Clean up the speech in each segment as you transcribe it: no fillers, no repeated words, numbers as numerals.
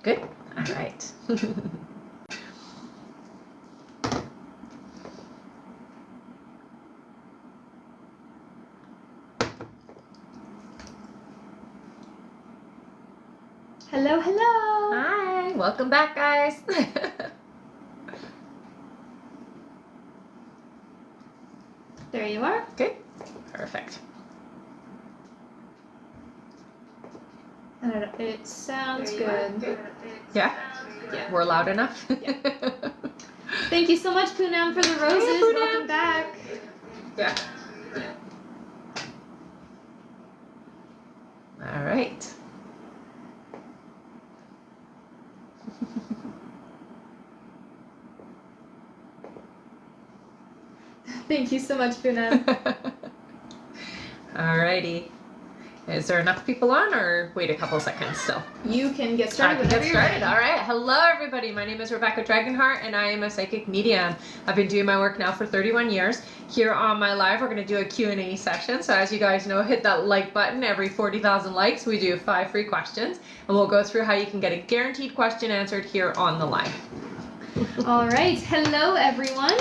Good? All right. Hello, hello. Hi. Welcome back, guys. There you are. Good. Perfect. It sounds good. Yeah? Yeah. We're loud enough? Yeah. Thank you so much, Poonam, for the roses. Hey, Poonam. Welcome back. Yeah. All right. Thank you so much, Poonam. All righty. Is there enough people on, or wait a couple seconds still? You can get I started can whenever get you're started. ready. All right. Hello, everybody. My name is Rebecca Dragonheart, and I am a psychic medium. I've been doing my work now for 31 years. Here on my live, we're going to do a Q&A session. So as you guys know, hit that like button. Every 40,000 likes, we do 5 free questions, and we'll go through how you can get a guaranteed question answered here on the live. All right. Hello, everyone.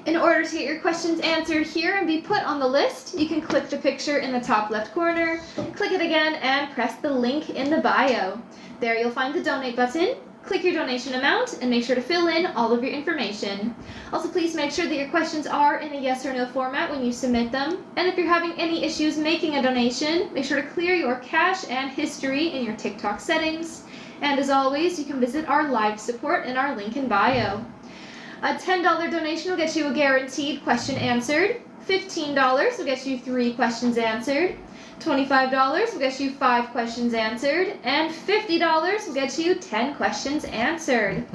In order to get your questions answered here and be put on the list, you can click the picture in the top left corner, click it again, and press the link in the bio. There you'll find the donate button. Click your donation amount and make sure to fill in all of your information. Also, please make sure that your questions are in a yes or no format when you submit them. And if you're having any issues making a donation, make sure to clear your cache and history in your TikTok settings. And as always, you can visit our live support in our link in bio. A $10 donation will get you a guaranteed question answered. $15 will get you 3 questions answered. $25 will get you 5 questions answered. And $50 will get you 10 questions answered.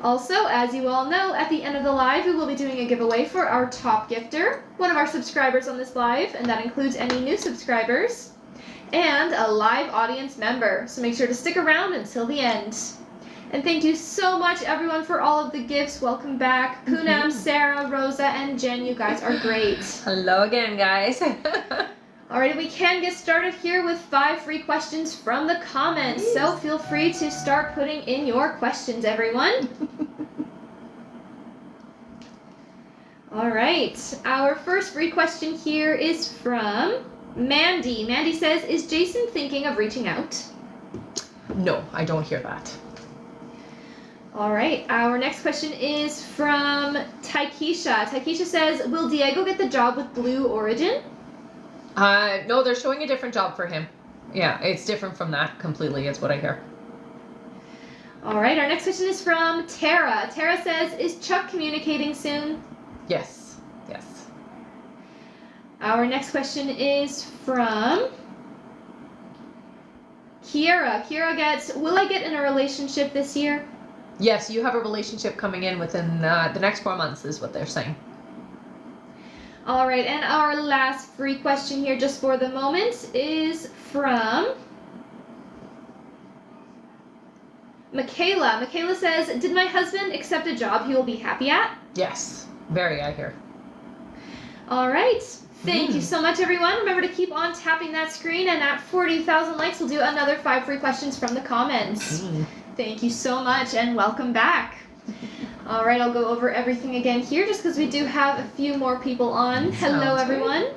Also, as you all know, at the end of the live, we will be doing a giveaway for our top gifter, one of our subscribers on this live, and that includes any new subscribers, and a live audience member. So make sure to stick around until the end. And thank you so much, everyone, for all of the gifts. Welcome back. Poonam, Sarah, Rosa, and Jen, you guys are great. Hello again, guys. Alright, we can get started here with 5 free questions from the comments. Nice. So feel free to start putting in your questions, everyone. Alright, our first free question here is from Mandy. Mandy says, is Jason thinking of reaching out? No, I don't hear that. All right, our next question is from Taikisha. Taikisha says, will Diego get the job with Blue Origin? No, they're showing a different job for him. Yeah, it's different from that completely, is what I hear. All right, our next question is from Tara. Tara says, is Chuck communicating soon? Yes, yes. Our next question is from Kiera. Kiera gets, will I get in a relationship this year? Yes, you have a relationship coming in within the next 4 months is what they're saying. All right, and our last free question here just for the moment is from Michaela. Michaela says, did my husband accept a job he will be happy at? Yes, very, I hear. All right. Thank you so much, everyone. Remember to keep on tapping that screen, and at 40,000 likes, we'll do another 5 free questions from the comments. Thank you so much, and welcome back. All right, I'll go over everything again here just because we do have a few more people on. Hello, everyone.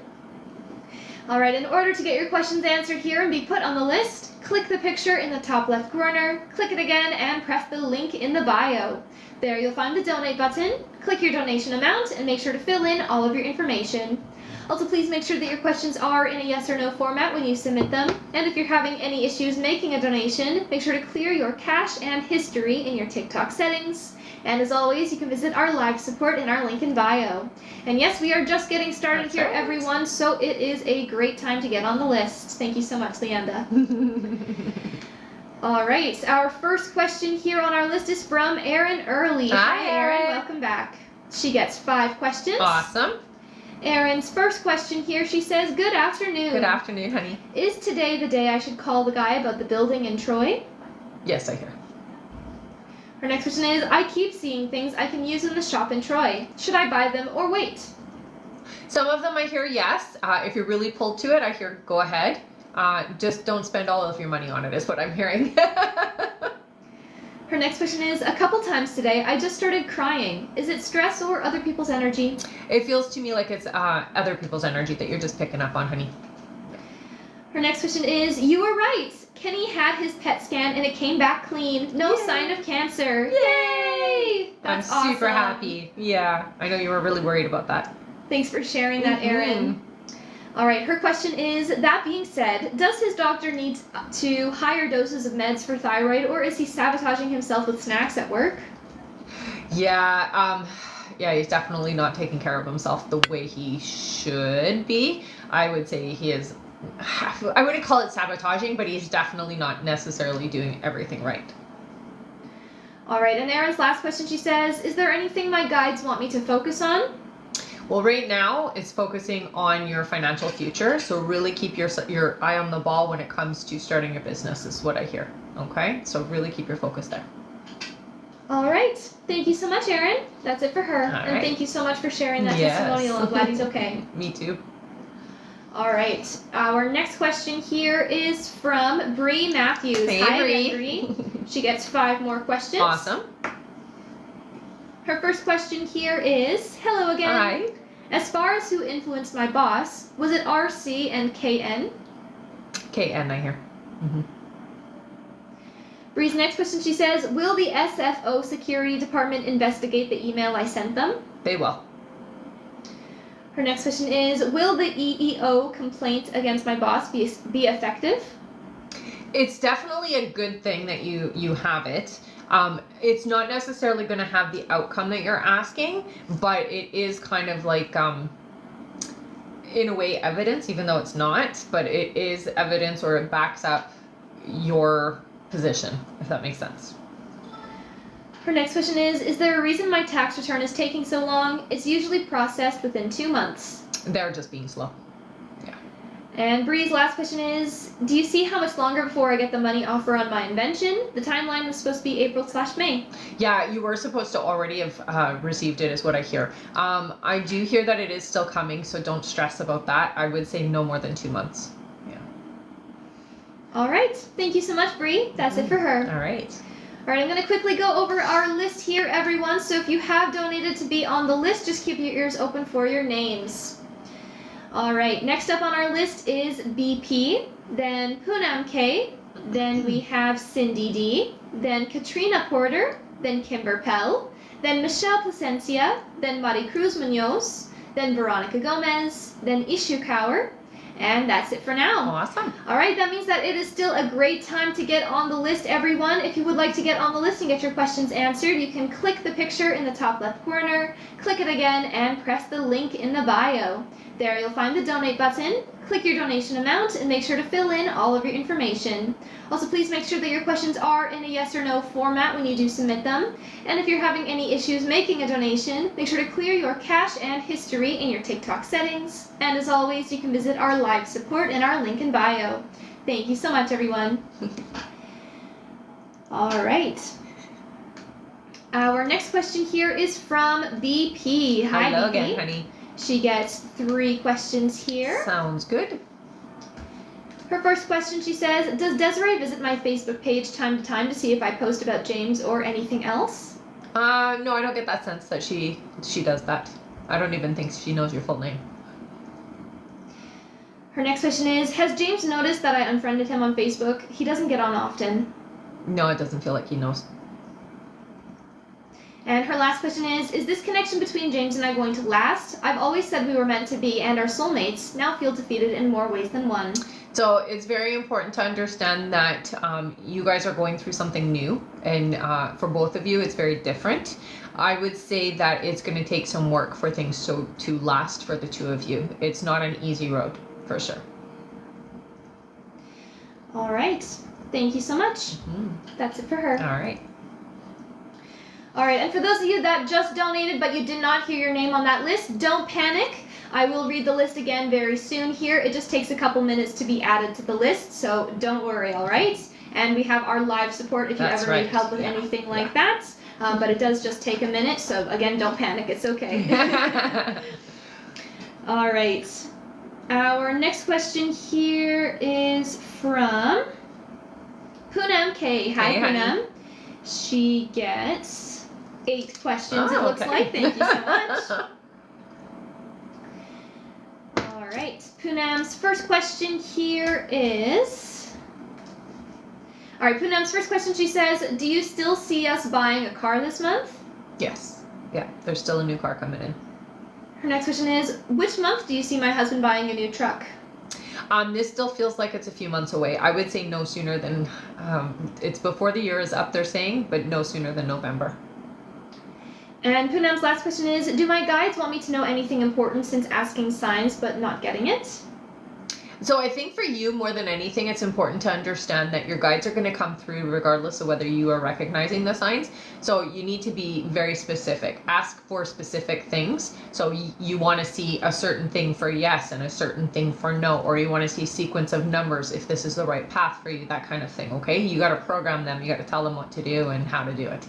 All right, in order to get your questions answered here and be put on the list, click the picture in the top left corner, click it again, and press the link in the bio. There you'll find the donate button. Click your donation amount and make sure to fill in all of your information. Also, please make sure that your questions are in a yes or no format when you submit them. And if you're having any issues making a donation, make sure to clear your cache and history in your TikTok settings. And as always, you can visit our live support in our link in bio. And yes, we are just getting started That's here, right. everyone, so it is a great time to get on the list. Thank you so much, Leanda. All right, our first question here on our list is from Erin Early. Hi, Erin. Erin. Welcome back. She gets 5 questions. Awesome. Erin's first question here, she says, good afternoon. Good afternoon, honey. Is today the day I should call the guy about the building in Troy? Yes, I hear. Her next question is, I keep seeing things I can use in the shop in Troy. Should I buy them or wait? Some of them I hear yes. If you're really pulled to it, I hear go ahead. Just don't spend all of your money on it is what I'm hearing. Her next question is, a couple times today, I just started crying. Is it stress or other people's energy? It feels to me like it's other people's energy that you're just picking up on, honey. Her next question is, you were right. Kenny had his PET scan and it came back clean. No sign of cancer. Yay! That's I'm super awesome. happy. Yeah, I know you were really worried about that. Thanks for sharing that, Erin. All right, her question is, that being said, does his doctor need to higher doses of meds for thyroid, or is he sabotaging himself with snacks at work? Yeah, he's definitely not taking care of himself the way he should be. I would say he is, I wouldn't call it sabotaging, but he's definitely not necessarily doing everything right. All right, and Erin's last question, she says, is there anything my guides want me to focus on? Well, right now it's focusing on your financial future. So really keep your eye on the ball when it comes to starting a business is what I hear. Okay? So really keep your focus there. All right. Thank you so much, Erin. That's it for her. And thank you so much for sharing that testimonial. I'm glad he's okay. Me too. All right. Our next question here is from Bree Matthews. Hey, Hi, Bree. Bree. She gets 5 more questions. Awesome. Her first question here is, hello again. Hi. As far as who influenced my boss, was it RC and KN? KN, I hear. Mm-hmm. Bree's next question, she says, will the SFO security department investigate the email I sent them? They will. Her next question is, will the EEO complaint against my boss be effective? It's definitely a good thing that you have it. It's not necessarily going to have the outcome that you're asking, but it is kind of like, in a way, evidence, even though it's not, but it is evidence, or it backs up your position, if that makes sense. Her next question is there a reason my tax return is taking so long? It's usually processed within 2 months. They're just being slow. And Bree's last question is, do you see how much longer before I get the money offer on my invention? The timeline was supposed to be April/May. Yeah, you were supposed to already have received it, is what I hear. I do hear that it is still coming, so don't stress about that. I would say no more than 2 months. Yeah. All right. Thank you so much, Bree. That's it for her. All right. All right, I'm going to quickly go over our list here, everyone. So if you have donated to be on the list, just keep your ears open for your names. All right, next up on our list is BP, then Poonam K, then we have Cindy D, then Katrina Porter, then Kimber Pell, then Michelle Placencia, then Maricruz Munoz, then Veronica Gomez, then Ishu Kaur, and that's it for now. Awesome. All right, that means that it is still a great time to get on the list, everyone. If you would like to get on the list and get your questions answered, you can click the picture in the top left corner, click it again, and press the link in the bio. There you'll find the donate button, click your donation amount, and make sure to fill in all of your information. Also, please make sure that your questions are in a yes or no format when you do submit them. And if you're having any issues making a donation, make sure to clear your cache and history in your TikTok settings. And as always, you can visit our live support in our link in bio. Thank you so much, everyone. All right. Our next question here is from BP. Hi, Hello BP. again, honey. She gets 3 questions here. Sounds good. Her first question, she says, does Desiree visit my Facebook page time to time to see if I post about James or anything else? No, I don't get that sense that she does that. I don't even think she knows your full name. Her next question is, has James noticed that I unfriended him on Facebook? He doesn't get on often. No, it doesn't feel like he knows. And her last question is this connection between James and I going to last? I've always said we were meant to be and are soulmates. Now feel defeated in more ways than one. So it's very important to understand that you guys are going through something new, and for both of you, it's very different. I would say that it's going to take some work for things to last for the two of you. It's not an easy road, for sure. All right. Thank you so much. Mm-hmm. That's it for her. All right. All right, and for those of you that just donated but you did not hear your name on that list, don't panic. I will read the list again very soon here. It just takes a couple minutes to be added to the list, so don't worry, all right? And we have our live support if you ever need help with anything like that. But it does just take a minute, so again, don't panic. It's okay. All right. Our next question here is from Poonam K. Hi, Hey, Poonam. honey. She gets 8 questions, it Oh, looks okay. like. Thank you so much. All right. Poonam's first question here is... All right, Poonam's first question, she says, do you still see us buying a car this month? Yes. Yeah, there's still a new car coming in. Her next question is, which month do you see my husband buying a new truck? This still feels like it's a few months away. I would say no sooner than, it's before the year is up, they're saying, but no sooner than November. And Poonam's last question is, do my guides want me to know anything important since asking signs but not getting it? So I think for you, more than anything, it's important to understand that your guides are going to come through regardless of whether you are recognizing the signs. So you need to be very specific. Ask for specific things. So you want to see a certain thing for yes and a certain thing for no, or you want to see a sequence of numbers if this is the right path for you, that kind of thing, okay? You got to program them. You got to tell them what to do and how to do it.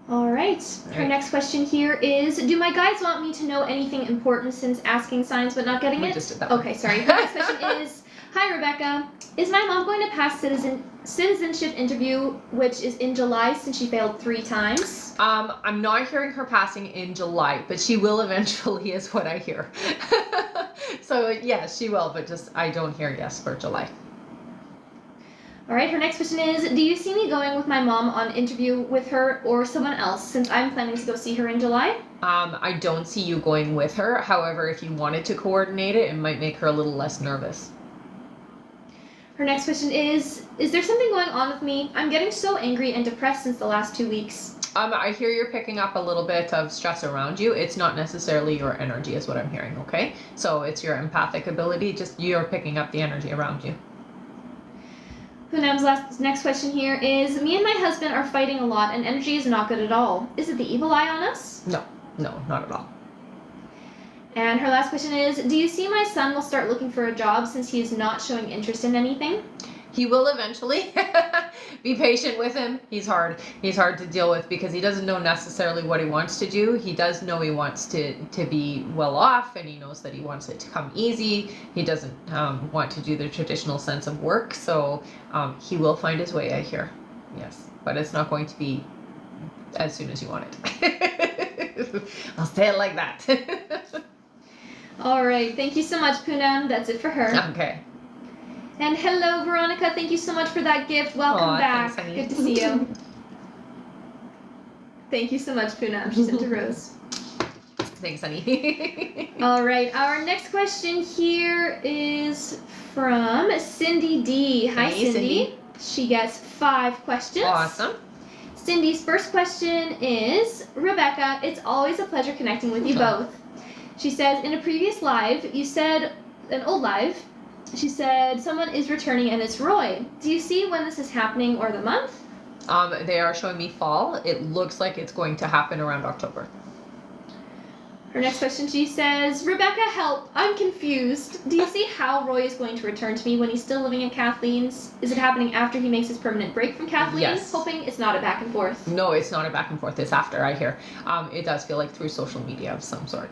All right. Her next question here is, do my guides want me to know anything important since asking signs but not getting it? We just did that one. Okay, sorry. Her next question is, hi, Rebecca. Is my mom going to pass citizenship interview, which is in July since she failed 3 times? I'm not hearing her passing in July, but she will eventually is what I hear. So yes, she will, but just I don't hear yes for July. All right, her next question is, do you see me going with my mom on interview with her or someone else since I'm planning to go see her in July? I don't see you going with her. However, if you wanted to coordinate it, it might make her a little less nervous. Her next question is there something going on with me? I'm getting so angry and depressed since the last 2 weeks. I hear you're picking up a little bit of stress around you. It's not necessarily your energy is what I'm hearing, okay? So it's your empathic ability, just you're picking up the energy around you. Poonam's next question here is, me and my husband are fighting a lot and energy is not good at all. Is it the evil eye on us? No, not at all. And her last question is, do you see my son will start looking for a job since he is not showing interest in anything? He will eventually. Be patient with him. He's hard. He's hard to deal with because he doesn't know necessarily what he wants to do. He does know he wants to be well off, and he knows that he wants it to come easy. He doesn't want to do the traditional sense of work, so he will find his way, I hear. Yes, but it's not going to be as soon as you want it. I'll say it like that. All right. Thank you so much, Poonam. That's it for her. Okay. And hello, Veronica. Thank you so much for that gift. Welcome back. Thanks, honey. Good to see you. Thank you so much, Poonam. She sent a rose. Thanks, honey. All right. Our next question here is from Cindy D. Hi, Hey, Cindy. She gets 5 questions. Awesome. Cindy's first question is, Rebecca, it's always a pleasure connecting with you both. She says, in a previous live, you said, an old live, she said, someone is returning and it's Roy. Do you see when this is happening or the month? They are showing me fall. It looks like it's going to happen around October. Her next question, she says, Rebecca, help. I'm confused. Do you see how Roy is going to return to me when he's still living at Kathleen's? Is it happening after he makes his permanent break from Kathleen? Yes. Hoping it's not a back and forth. No, it's not a back and forth. It's after, I hear. It does feel like through social media of some sort.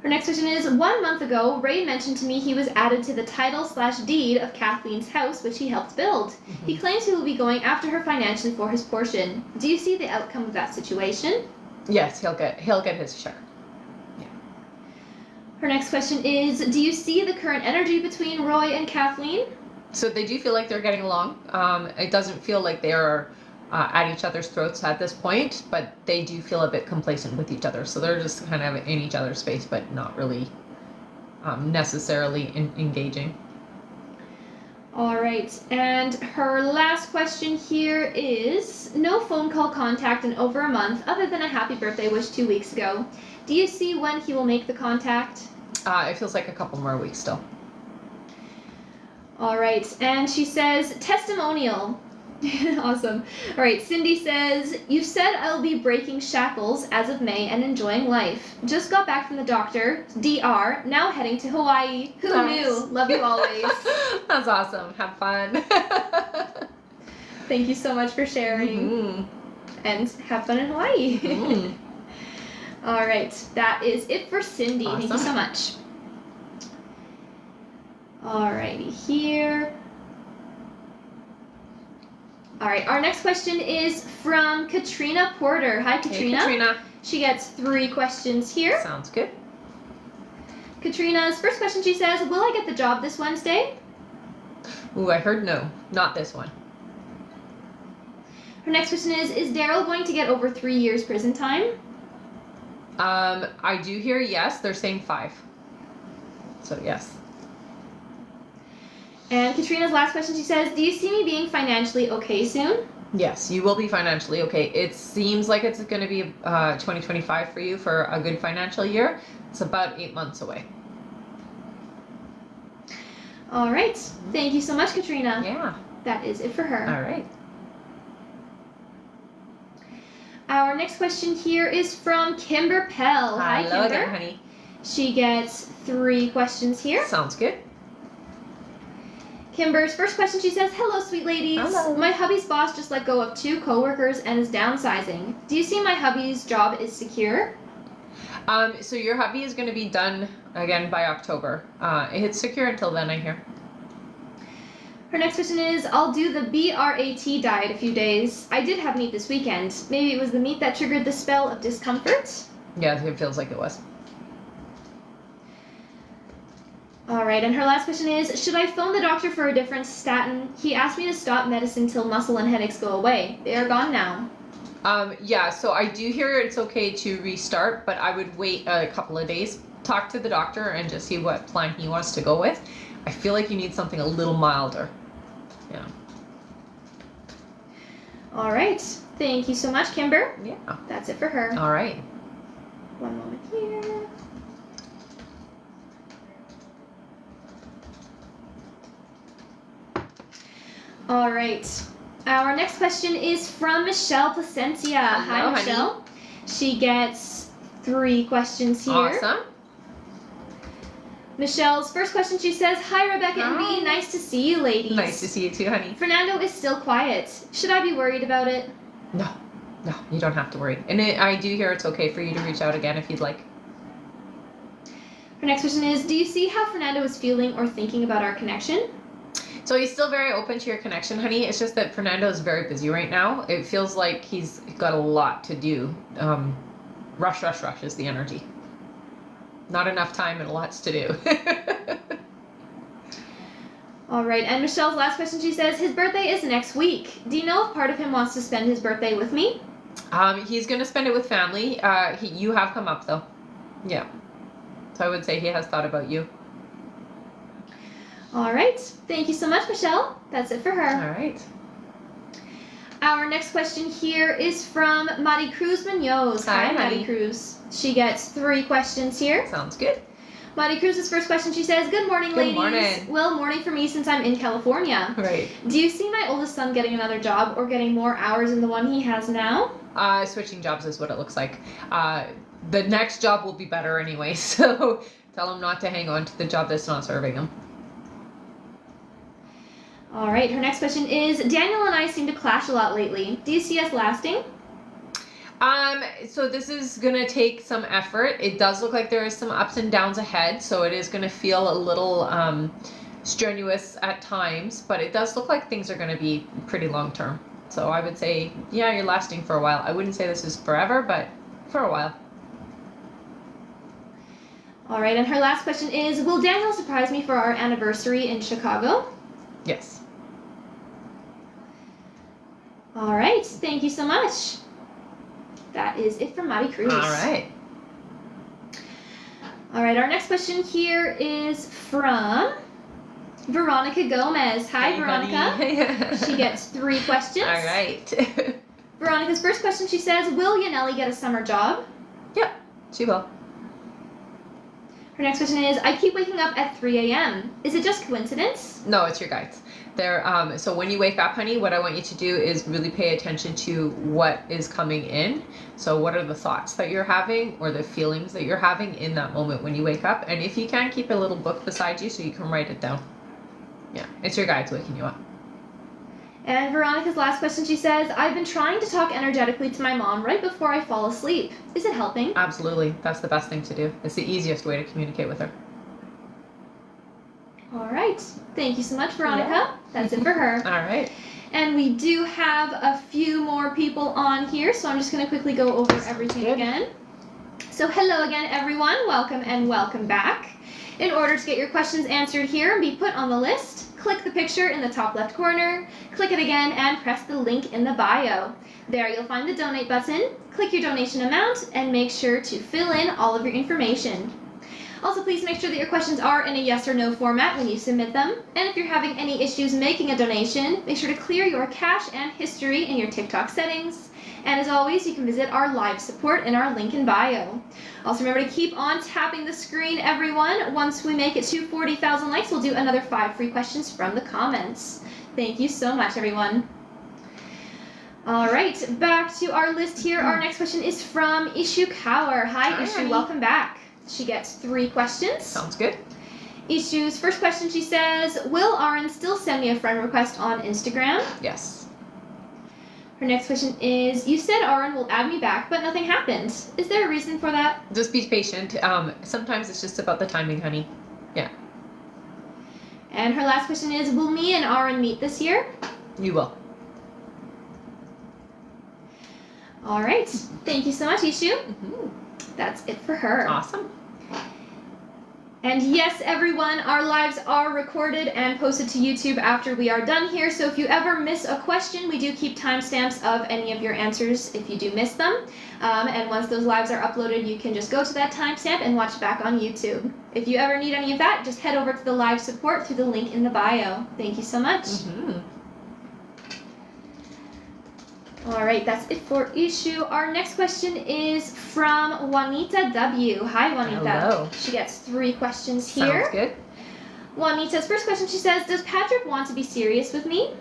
Her next question is, 1 month ago, Ray mentioned to me he was added to the title/deed of Kathleen's house, which he helped build. Mm-hmm. He claims he will be going after her financially for his portion. Do you see the outcome of that situation? Yes, he'll get his share. Yeah. Her next question is, do you see the current energy between Roy and Kathleen? So they do feel like they're getting along. It doesn't feel like they are at each other's throats at this point, but they do feel a bit complacent with each other. So they're just kind of in each other's space, but not really necessarily engaging. All right, and her last question here is, no phone call contact in over a month other than a happy birthday wish 2 weeks ago. Do you see when he will make the contact? It feels like a couple more weeks still. All right, and she says, testimonial. Awesome. All right, Cindy says, you said I'll be breaking shackles as of May and enjoying life. Just got back from the doctor, DR, now heading to Hawaii. Who knew? Love you always. That's awesome. Have fun. Thank you so much for sharing. Mm-hmm. And have fun in Hawaii. Mm. All right, that is it for Cindy. Awesome. Thank you so much. All righty, here. All right, our next question is from Katrina Porter. Hi, Katrina. Hey, Katrina. She gets 3 questions here. Sounds good. Katrina's first question, she says, will I get the job this Wednesday? Ooh, I heard no. Not this one. Her next question is Daryl going to get over 3 years prison time? I do hear yes. They're saying 5. So yes. And Katrina's last question, she says, do you see me being financially okay soon? Yes, you will be financially okay. It seems like it's going to be 2025 for you for a good financial year. It's about 8 months away. All right. Thank you so much, Katrina. Yeah. That is it for her. All right. Our next question here is from Kimber Pell. Hi, Hello Kimber. there, honey. She gets 3 questions here. Sounds good. Kimber's first question, she says, hello, sweet ladies. Hello. My hubby's boss just let go of 2 coworkers and is downsizing. Do you see my hubby's job is secure? So your hubby is going to be done again by October. It's secure until then, I hear. Her next question is, I'll do the BRAT diet a few days. I did have meat this weekend. Maybe it was the meat that triggered the spell of discomfort? Yeah, it feels like it was. Alright, and her last question is, should I phone the doctor for a different statin? He asked me to stop medicine till muscle and headaches go away. They are gone now. Yeah, so I do hear it's okay to restart, but I would wait a couple of days, talk to the doctor, and just see what plan he wants to go with. I feel like you need something a little milder. Yeah. Alright, thank you so much, Kimber. Yeah. That's it for her. All right. One moment here. All right. Our next question is from Michelle Placencia. Hi, Hello, Michelle. honey. She gets 3 questions here. Awesome. Michelle's first question, she says, hi, Rebecca and Hi. me. Nice to see you, ladies. Nice to see you too, honey. Fernando is still quiet. Should I be worried about it? No, you don't have to worry. And I do hear it's okay for you to reach out again if you'd like. Her next question is, do you see how Fernando is feeling or thinking about our connection? So he's still very open to your connection, honey. It's just that Fernando is very busy right now. It feels like he's got a lot to do. Rush is the energy. Not enough time and lots to do. All right, and Michelle's last question, she says, his birthday is next week. Do you know if part of him wants to spend his birthday with me? He's going to spend it with family. You have come up, though. Yeah. So I would say he has thought about you. All right, thank you so much, Michelle. That's it for her. All right. Our next question here is from Mari Cruz Munoz. Hi, Mari honey. Cruz. She gets 3 questions here. Sounds good. Mari Cruz's first question, she says, good morning, Good ladies. morning. Well, morning for me since I'm in California. Right. Do you see my oldest son getting another job or getting more hours than the one he has now? Switching jobs is what it looks like. The next job will be better anyway, so tell him not to hang on to the job that's not serving him. All right, her next question is, Daniel and I seem to clash a lot lately. Do you see us lasting? So this is gonna take some effort. It does look like there is some ups and downs ahead, so it is gonna feel a little strenuous at times, but it does look like things are gonna be pretty long term. So I would say, yeah, you're lasting for a while. I wouldn't say this is forever, but for a while. All right, and her last question is, will Daniel surprise me for our anniversary in Chicago? Yes. All right, thank you so much. That is it from Mari Cruz. All right. All right, our next question here is from Veronica Gomez. Hi, Hey, Veronica. honey. She gets 3 questions. All right. Veronica's first question, she says, will Yaneli get a summer job? Yep, she will. Her next question is, I keep waking up at 3 a.m. Is it just coincidence? No, it's your guides. So when you wake up, honey, what I want you to do is really pay attention to what is coming in. So what are the thoughts that you're having or the feelings that you're having in that moment when you wake up? And if you can, keep a little book beside you so you can write it down. Yeah, it's your guides waking you up. And Veronica's last question, she says, I've been trying to talk energetically to my mom right before I fall asleep. Is it helping? Absolutely. That's the best thing to do. It's the easiest way to communicate with her. All right. Thank you so much, Veronica. Yeah. That's it for her. All right. And we do have a few more people on here, so I'm just going to quickly go over everything again. So hello again, everyone. Welcome and welcome back. In order to get your questions answered here and be put on the list, click the picture in the top left corner, click it again, and press the link in the bio. There you'll find the donate button, click your donation amount, and make sure to fill in all of your information. Also, please make sure that your questions are in a yes or no format when you submit them. And if you're having any issues making a donation, make sure to clear your cache and history in your TikTok settings. And as always, you can visit our live support in our link in bio. Also remember to keep on tapping the screen, everyone. Once we make it to 40,000 likes, we'll do another 5 free questions from the comments. Thank you so much, everyone. All right, back to our list here. Our next question is from Ishu Kaur. Hi, Ishu, welcome back. She gets 3 questions. Sounds good. Ishu's first question, she says, will Aaron still send me a friend request on Instagram? Yes. Her next question is, you said Aaron will add me back, but nothing happened. Is there a reason for that? Just be patient. Sometimes it's just about the timing, honey. Yeah. And her last question is, will me and Aaron meet this year? You will. All right. Thank you so much, Ishu. That's it for her. Awesome. And yes, everyone, our lives are recorded and posted to YouTube after we are done here. So if you ever miss a question, we do keep timestamps of any of your answers if you do miss them. And once those lives are uploaded, you can just go to that timestamp and watch it back on YouTube. If you ever need any of that, just head over to the live support through the link in the bio. Thank you so much. All right, that's it for Ishu. Our next question is from Juanita W. Hi, Juanita. Hello. She gets 3 questions here. Sounds good. Juanita's first question, she says, does Patrick want to be serious with me?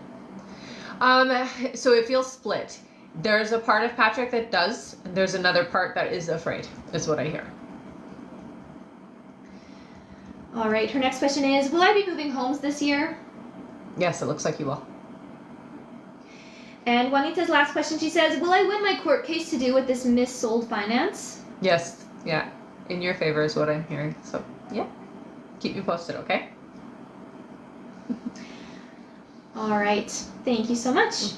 So it feels split. There's a part of Patrick that does, and there's another part that is afraid, is what I hear. All right, her next question is, will I be moving homes this year? Yes, it looks like you will. And Juanita's last question, she says, will I win my court case to do with this missold finance? Yes, yeah. In your favor is what I'm hearing. So, yeah. Keep me posted, okay? All right. Thank you so much.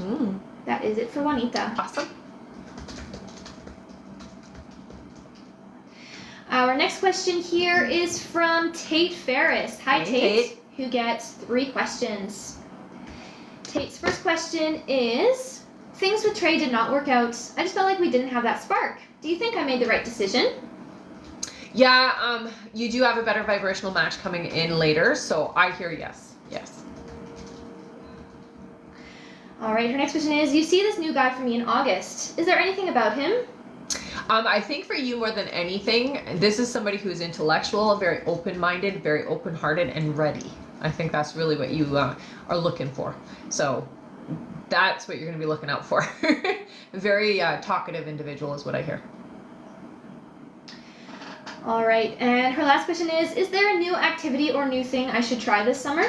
That is it for Juanita. Awesome. Our next question here is from Tate Ferris. Hi, Tate, who gets 3 questions. Tate's first question is, things with Trey did not work out. I just felt like we didn't have that spark. Do you think I made the right decision? Yeah, you do have a better vibrational match coming in later, so I hear yes. Yes. All right, her next question is, you see this new guy for me in August. Is there anything about him? I think for you more than anything, this is somebody who is intellectual, very open-minded, very open-hearted, and ready. I think that's really what you are looking for. So that's what you're going to be looking out for. Very talkative individual is what I hear. All right, and her last question is there a new activity or new thing I should try this summer?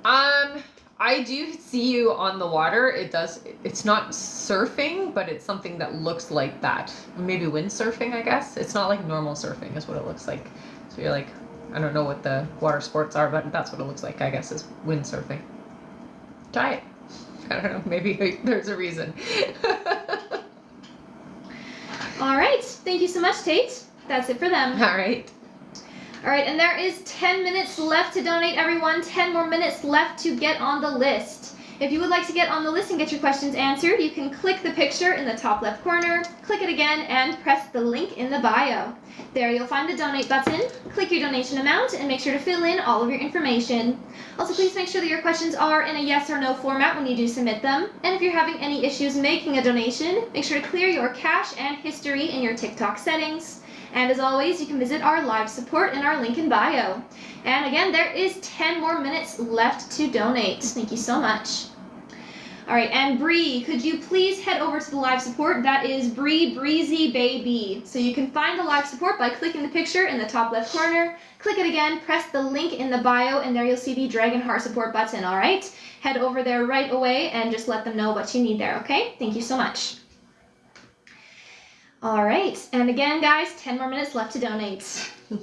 I do see you on the water. It's not surfing, but it's something that looks like that. Maybe windsurfing, I guess. It's not like normal surfing is what it looks like. So you're like, I don't know what the water sports are, but that's what it looks like, I guess, is windsurfing. Try it. I don't know, maybe there's a reason. All right, thank you so much, Tate. That's it for them. All right. All right, and there is 10 minutes left to donate, everyone. 10 more minutes left to get on the list. If you would like to get on the list and get your questions answered, you can click the picture in the top left corner, click it again, and press the link in the bio. There you'll find the donate button, click your donation amount, and make sure to fill in all of your information. Also, please make sure that your questions are in a yes or no format when you do submit them. And if you're having any issues making a donation, make sure to clear your cache and history in your TikTok settings. And as always, you can visit our live support in our link in bio. And again, there is 10 more minutes left to donate. Thank you so much. All right, and Bree, could you please head over to the live support? That is Bree Breezy Baby. So you can find the live support by clicking the picture in the top left corner. Click it again, press the link in the bio, and there you'll see the Dragonheart support button, all right? Head over there right away and just let them know what you need there, okay? Thank you so much. All right, and again, guys, 10 more minutes left to donate. All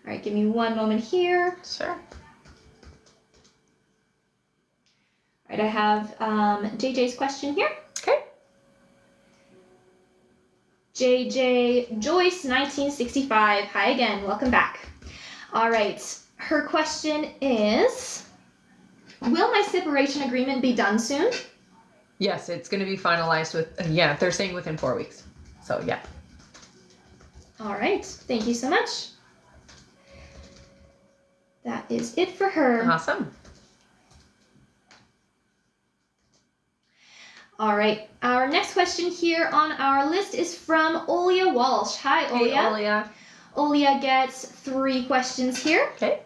right, give me one moment here. Sure. Right, I have JJ's question here. Okay. JJ Joyce 1965. Hi again, welcome back. All right, her question is, will my separation agreement be done soon? Yes, it's going to be finalized they're saying within 4 weeks. So, yeah. All right, thank you so much. That is it for her. Awesome. All right, our next question here on our list is from Olia Walsh. Hi, Olia. Hey, Olia. Olia gets 3 questions here. Okay.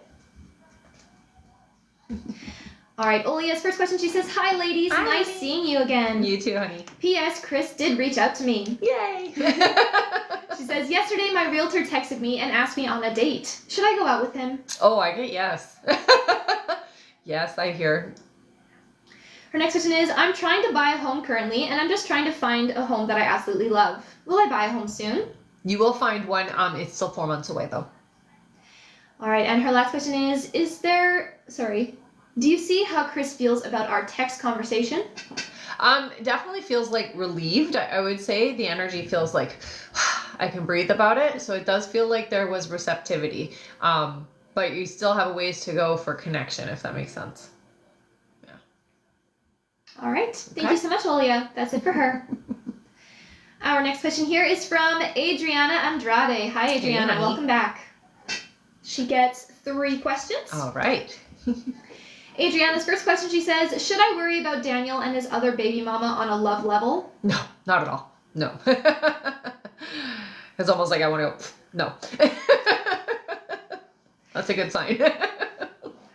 All right, Olia's first question, she says, hi, ladies. Hi. Nice seeing you again. You too, honey. P.S. Chris did reach out to me. Yay. She says, yesterday my realtor texted me and asked me on a date. Should I go out with him? Oh, I get yes. Yes, I hear. Her next question is, I'm trying to buy a home currently, and I'm just trying to find a home that I absolutely love. Will I buy a home soon? You will find one. It's still 4 months away, though. All right, and her last question is do you see how Chris feels about our text conversation? Definitely feels like relieved. I would say the energy feels like I can breathe about it. So it does feel like there was receptivity. But you still have a ways to go for connection, if that makes sense. Yeah. All right. Thank you so much, Olia. That's it for her. Our next question here is from Adriana Andrade. Hi, Adriana. Hey, welcome back. She gets 3 questions. All right. Adriana's first question, she says, should I worry about Daniel and his other baby mama on a love level? No, not at all. No. It's almost like I want to go, no. That's a good sign.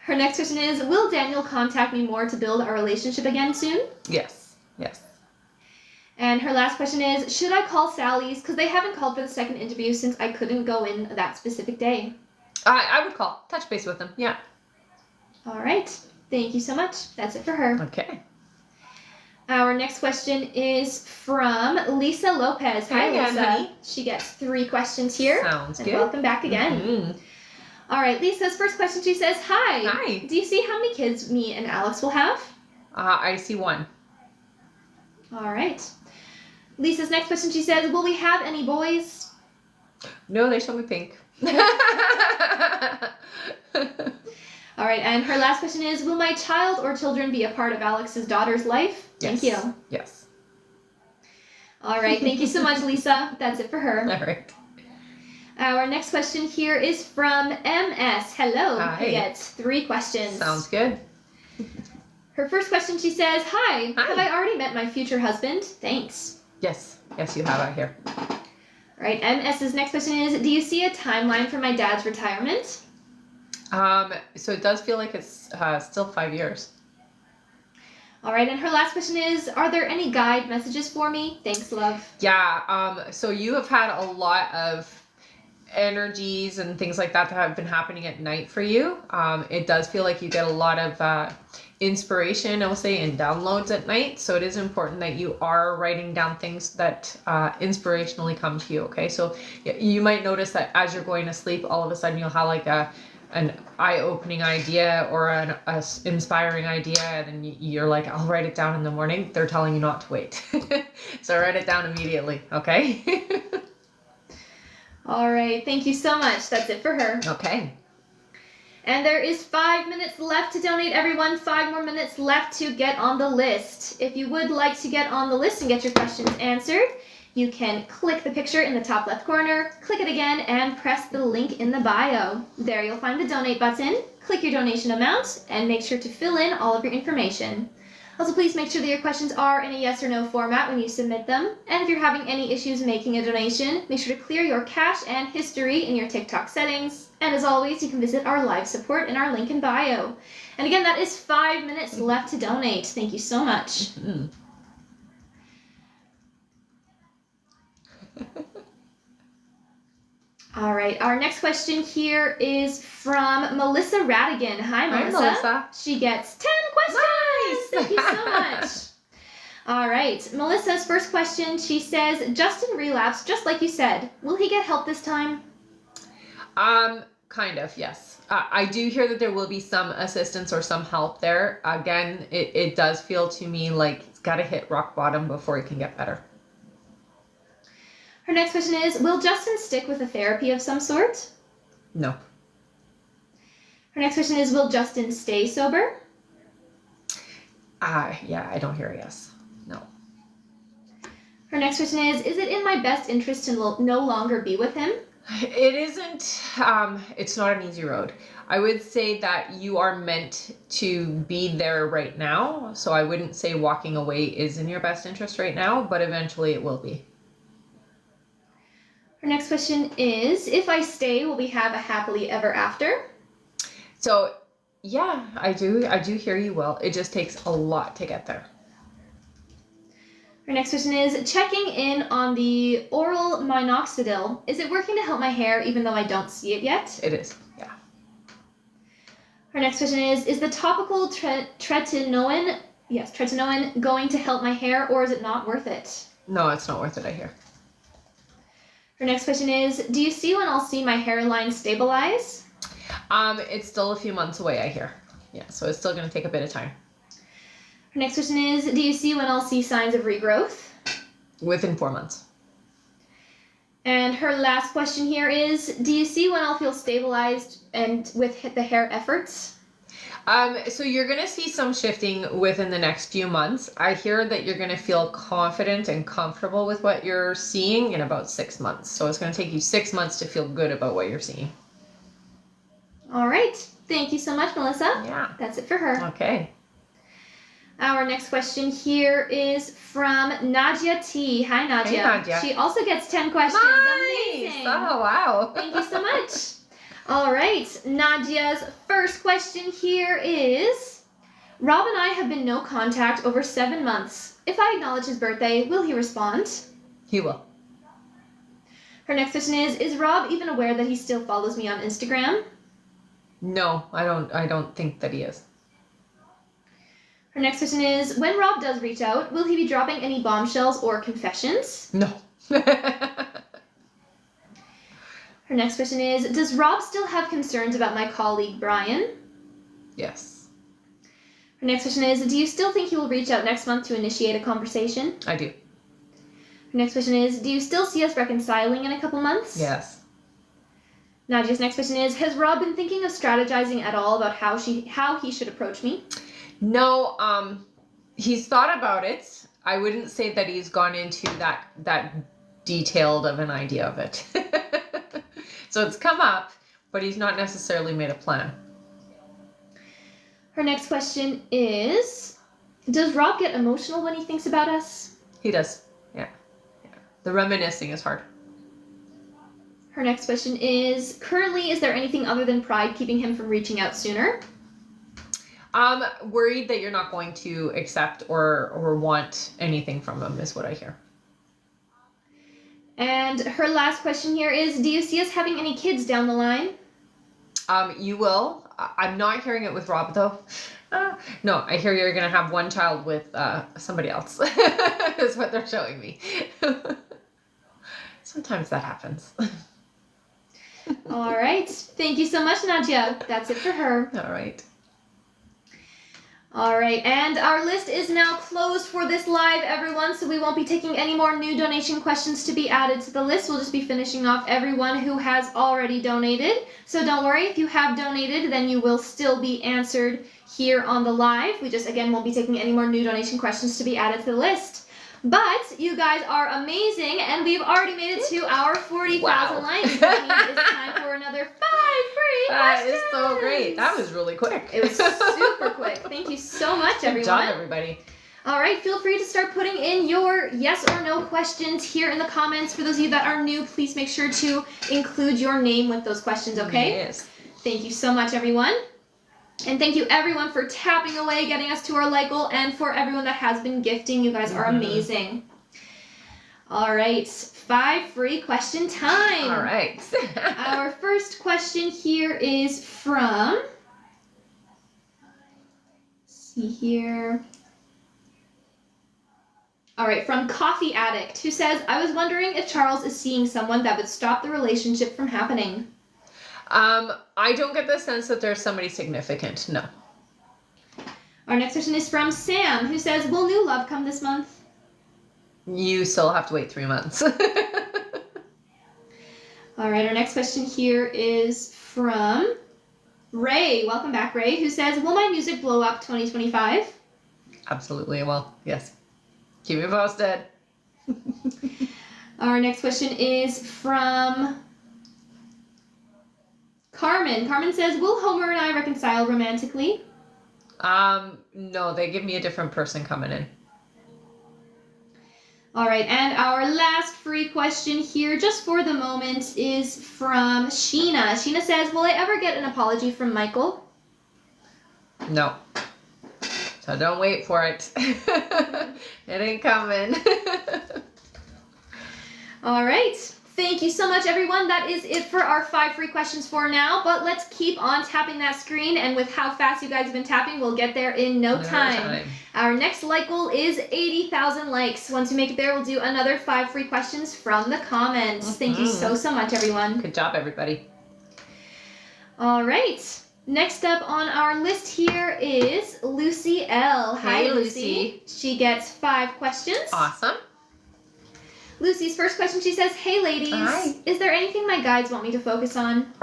Her next question is, will Daniel contact me more to build our relationship again soon? Yes. Yes. And her last question is, should I call Sally's? Because they haven't called for the second interview since I couldn't go in that specific day. I would call. Touch base with them. Yeah. All right. Thank you so much. That's it for her. Okay. Our next question is from Lisa Lopez. Hi, again, Lisa. honey. She gets 3 questions here. Sounds and good. Welcome back again. Mm-hmm. All right, Lisa's first question, she says, hi. Hi. Do you see how many kids me and Alex will have? I see 1. All right. Lisa's next question, she says, will we have any boys? No, they show me pink. All right, and her last question is, will my child or children be a part of Alex's daughter's life? Yes. Thank you. Yes. All right, thank you so much, Lisa. That's it for her. All right. Our next question here is from MS. Hello. Hi. Who gets 3 questions. Sounds good. Her first question, she says, hi. Hi. Have I already met my future husband? Thanks. Yes. Yes, you have out here. All right, MS's next question is, do you see a timeline for my dad's retirement? So it does feel like it's still 5 years. All right, and her last question is, are there any guide messages for me? Thanks, love. Yeah. So you have had a lot of energies and things like that have been happening at night for you. It does feel like you get a lot of inspiration, I will say, and downloads at night. So it is important that you are writing down things that inspirationally come to you. Okay. So you might notice that as you're going to sleep, all of a sudden you'll have like an eye-opening idea or an inspiring idea, and then you're like, I'll write it down in the morning. They're telling you not to wait. So write it down immediately. Okay. All right, thank you so much. That's it for her. Okay. And there is 5 minutes left to donate, everyone. 5 more minutes left to get on the list. If you would like to get on the list and get your questions answered, you can click the picture in the top left corner, click it again, and press the link in the bio. There you'll find the donate button. Click your donation amount, and make sure to fill in all of your information. Also, please make sure that your questions are in a yes or no format when you submit them. And if you're having any issues making a donation, make sure to clear your cache and history in your TikTok settings. And as always, you can visit our live support in our link in bio. And again, that is 5 minutes left to donate. Thank you so much. Mm. All right, our next question here is from Melissa Radigan. Hi, Melissa. Hi, Melissa. She gets 10 questions. Nice. Thank you so much. All right, Melissa's first question, she says, Justin relapsed, just like you said. Will he get help this time? Kind of, yes. I do hear that there will be some assistance or some help there. Again, it does feel to me like it's got to hit rock bottom before it can get better. Her next question is, will Justin stick with a therapy of some sort? No. Her next question is, will Justin stay sober? Yeah, I don't hear a yes. No. Her next question is it in my best interest to no longer be with him? It isn't, it's not an easy road. I would say that you are meant to be there right now. So I wouldn't say walking away is in your best interest right now, but eventually it will be. Her next question is, if I stay, will we have a happily ever after? So yeah, I do hear you well. It just takes a lot to get there. Her next question is, checking in on the oral minoxidil. Is it working to help my hair even though I don't see it yet? It is, yeah. Her next question is the topical tretinoin going to help my hair, or is it not worth it? No, it's not worth it, I hear. Her next question is, do you see when I'll see my hairline stabilize? It's still a few months away, I hear. Yeah, so it's still going to take a bit of time. Her next question is, do you see when I'll see signs of regrowth? Within 4 months. And her last question here is, do you see when I'll feel stabilized and with the hair efforts? So you're going to see some shifting within the next few months. I hear that you're going to feel confident and comfortable with what you're seeing in about 6 months. So it's going to take you 6 months to feel good about what you're seeing. All right. Thank you so much, Melissa. Yeah. That's it for her. Okay. Our next question here is from Nadia T. Hi, Nadia. Hey, Nadia. She also gets 10 questions. Nice. Amazing. Oh, wow. Thank you so much. All right. Nadia's first question here is, Rob and I have been no contact over 7 months. If I acknowledge his birthday, will he respond? He will. Her next question is Rob even aware that he still follows me on Instagram? No, I don't think that he is. Her next question is, when Rob does reach out, will he be dropping any bombshells or confessions? No. Her next question is, does Rob still have concerns about my colleague Brian? Yes. Her next question is, do you still think he will reach out next month to initiate a conversation? I do. Her next question is, do you still see us reconciling in a couple months? Yes. Nadia's next question is, has Rob been thinking of strategizing at all about how he should approach me? No, he's thought about it. I wouldn't say that he's gone into that detailed of an idea of it. So it's come up, but he's not necessarily made a plan. Her next question is, does Rob get emotional when he thinks about us? He does. Yeah. The reminiscing is hard. Her next question is, currently, is there anything other than pride keeping him from reaching out sooner? Worried that you're not going to accept or want anything from him is what I hear. And her last question here is, do you see us having any kids down the line? You will. I'm not hearing it with Rob, though. No, I hear you're going to have one child with somebody else, is what they're showing me. Sometimes that happens. All right. Thank you so much, Nadia. That's it for her. All right. All right, and our list is now closed for this live, everyone, so we won't be taking any more new donation questions to be added to the list. We'll just be finishing off everyone who has already donated. So don't worry, if you have donated, then you will still be answered here on the live. We just, again, won't be taking any more new donation questions to be added to the list. But you guys are amazing, and we've already made it to our 40,000 likes. That means it's time for another 5 free questions. That is so great. That was really quick. It was super quick. Thank you so much, everyone. Good job, everybody. All right, feel free to start putting in your yes or no questions here in the comments. For those of you that are new, please make sure to include your name with those questions, okay? Yes. Thank you so much, everyone. And thank you, everyone, for tapping away, getting us to our like goal, and for everyone that has been gifting. You guys are amazing. All right, 5 free question time. All right. Our first question here is from, let's see here. All right, from Coffee Addict, who says, I was wondering if Charles is seeing someone that would stop the relationship from happening. I don't get the sense that there's somebody significant. No. Our next question is from Sam, who says, will new love come this month? You still have to wait 3 months. All right, our next question here is from Ray. Welcome back, Ray, who says, will my music blow up 2025? Absolutely. Well, yes. Keep me posted. Our next question is from Carmen. Carmen says, will Homer and I reconcile romantically? No, they give me a different person coming in. All right, and our last free question here, just for the moment, is from Sheena. Sheena says, will I ever get an apology from Michael? No. So don't wait for it. It ain't coming. All right. Thank you so much, everyone. That is it for our 5 free questions for now, but let's keep on tapping that screen, and with how fast you guys have been tapping, we'll get there in no time. Our next like goal is 80,000 likes. Once we make it there, we'll do another 5 free questions from the comments. Thank you so much, everyone. Good job, everybody. All right. Next up on our list here is Lucy L. Hey, Hi, Lucy. She gets 5 questions. Awesome. Lucy's first question, she says, hey, ladies. Hi. Is there anything my guides want me to focus on?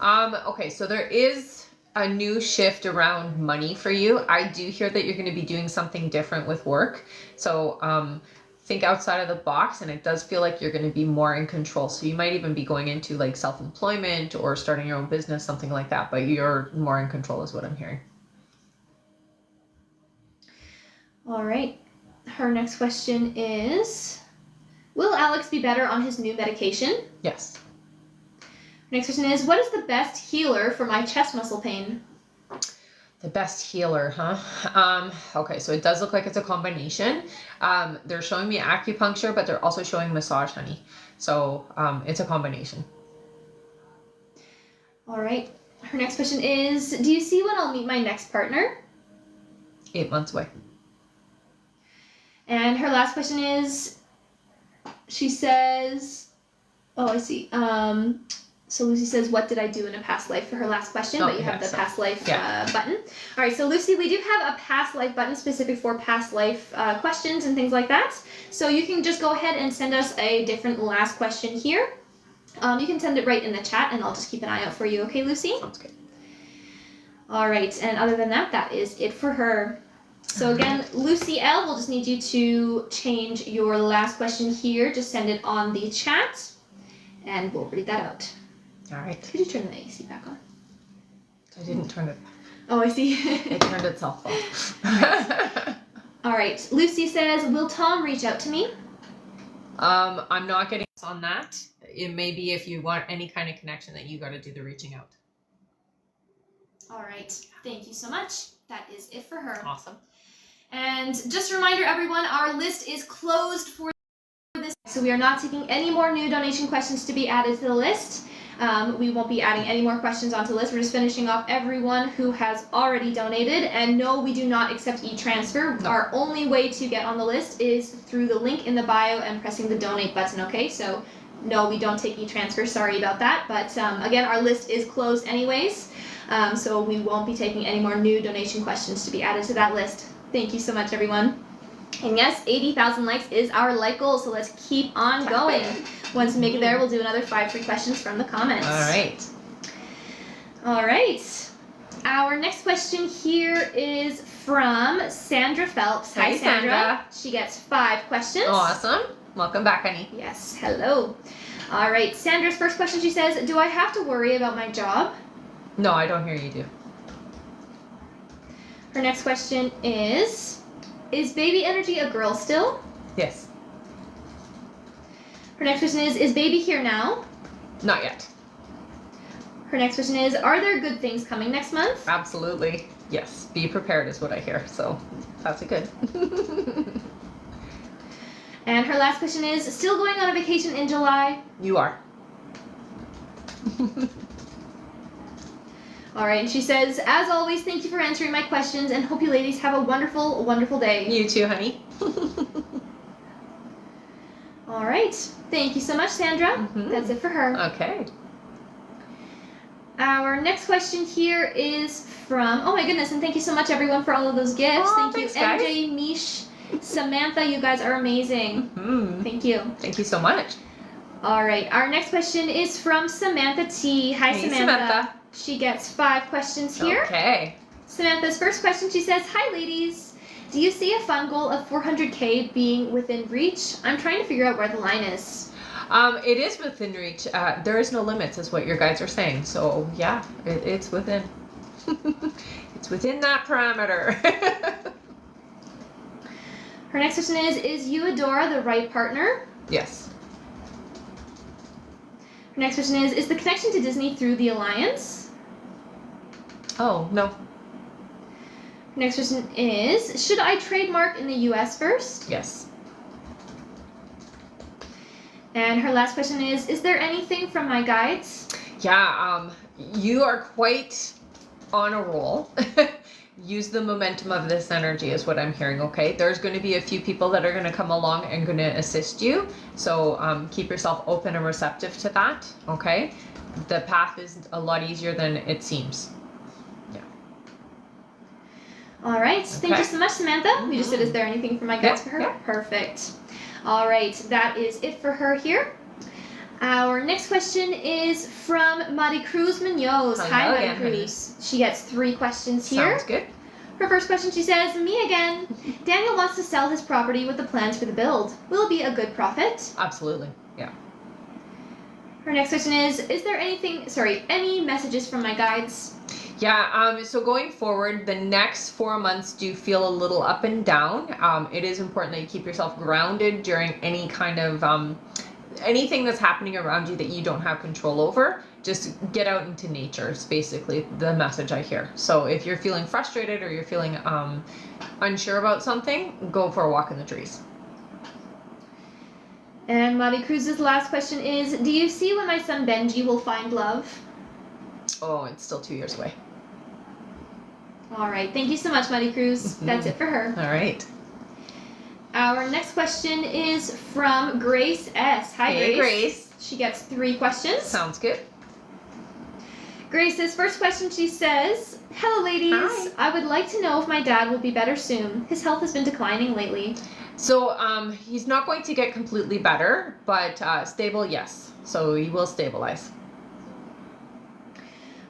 Okay, so there is a new shift around money for you. I do hear that you're going to be doing something different with work. So think outside of the box, and it does feel like you're going to be more in control. So you might even be going into like self-employment or starting your own business, something like that, but you're more in control is what I'm hearing. All right. Her next question is, will Alex be better on his new medication? Yes. Next question is, what is the best healer for my chest muscle pain? The best healer, huh? Okay, so it does look like it's a combination. They're showing me acupuncture, but they're also showing massage, honey. So it's a combination. All right. Her next question is, do you see when I'll meet my next partner? 8 months away. And her last question is, she says, oh, I see. So Lucy says, what did I do in a past life for her last question, but you have the past life button. All right, so Lucy, we do have a past life button specific for past life questions and things like that. So you can just go ahead and send us a different last question here. You can send it right in the chat, and I'll just keep an eye out for you. Okay, Lucy? Sounds good. All right, and other than that, that is it for her. So again, Lucy L, we'll just need you to change your last question here. Just send it on the chat, and we'll read that out. All right. Could you turn the AC back on? I didn't turn it. Oh, I see. It turned itself off. All right. Lucy says, will Tom reach out to me? I'm not getting on that. It may be if you want any kind of connection that you got to do the reaching out. All right. Thank you so much. That is it for her. Awesome. And just a reminder, everyone, our list is closed for this. So we are not taking any more new donation questions to be added to the list. We won't be adding any more questions onto the list. We're just finishing off everyone who has already donated. And no, we do not accept e-transfer. No. Our only way to get on the list is through the link in the bio and pressing the donate button, okay? So no, we don't take e-transfer. Sorry about that. But again, our list is closed anyways. So we won't be taking any more new donation questions to be added to that list. Thank you so much, everyone. And yes, 80,000 likes is our like goal, so let's keep on going. Once we make it there, we'll do another 5 free questions from the comments. All right. All right. Our next question here is from Sandra Phelps. Hi, Sandra. She gets 5 questions. Awesome. Welcome back, honey. Yes, hello. All right, Sandra's first question, she says, do I have to worry about my job? No, I don't hear you do. Her next question is baby energy a girl still? Yes. Her next question is baby here now? Not yet. Her next question is, are there good things coming next month? Absolutely. Yes. Be prepared is what I hear. So that's a good. And her last question is, still going on a vacation in July? You are. All right, and she says, as always, thank you for answering my questions and hope you ladies have a wonderful, wonderful day. You too, honey. All right. Thank you so much, Sandra. That's it for her. Okay. Our next question here is from, oh my goodness, and thank you so much everyone for all of those gifts. Oh, thank thanks, you, guys. MJ, Mish, Samantha, you guys are amazing. Mm-hmm. Thank you. Thank you so much. All right, our next question is from Samantha T. Hi, Hey, Samantha. She gets 5 questions here. Okay. Samantha's first question, she says, hi ladies. Do you see a fun goal of 400k being within reach? I'm trying to figure out where the line is. It is within reach. There is no limits, is what your guys are saying. So yeah, it's within. It's within that parameter. Her next question is Eudora the right partner? Yes. Her next question is the connection to Disney through the alliance? Oh, no. Her next question is, should I trademark in the US first? Yes. And her last question is there anything from my guides? Yeah, you are quite on a roll. Use the momentum of this energy is what I'm hearing, okay? There's going to be a few people that are going to come along and going to assist you. So keep yourself open and receptive to that, okay? The path is a lot easier than it seems. Yeah. All right. Thank you so much, Samantha. We just said, is there anything from my guides for her? Yeah. Perfect. All right. That is it for her here. Our next question is from Mari Cruz Munoz. Hi, Mari again, Cruz. She gets 3 questions here. Sounds good. Her first question, she says, me again. Daniel wants to sell his property with the plans for the build. Will it be a good profit? Absolutely. Yeah. Her next question is there any messages from my guides? Yeah, so going forward, the next 4 months do feel a little up and down. It is important that you keep yourself grounded during any kind of anything that's happening around you that you don't have control over. Just get out into nature is basically the message I hear. So if you're feeling frustrated or you're feeling unsure about something, go for a walk in the trees. And Mari Cruz's last question is, do you see when my son Benji will find love? Oh, it's still 2 years away. All right. Thank you so much, Mari Cruz. That's it for her. All right. Our next question is from Grace S. Hi, Hey, Grace. She gets 3 questions. Sounds good. Grace's first question, she says, hello, ladies. Hi. I would like to know if my dad will be better soon. His health has been declining lately. So he's not going to get completely better, but stable, yes. So he will stabilize.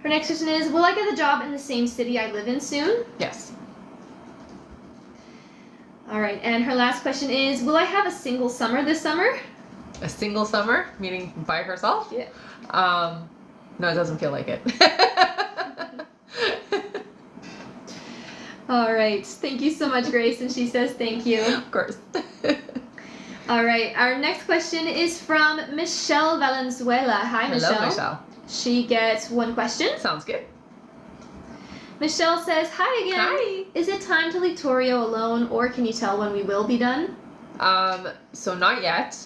Her next question is, will I get a job in the same city I live in soon? Yes. All right. And her last question is, will I have a single summer this summer? A single summer, meaning by herself? Yeah. No, it doesn't feel like it. All right. Thank you so much, Grace. And she says thank you. Of course. All right. Our next question is from Michelle Valenzuela. Hi, Michelle. Hello, Michelle. She gets 1 question. Sounds good. Michelle says, hi again. Hi. Is it time to leave Torio alone, or can you tell when we will be done? So not yet.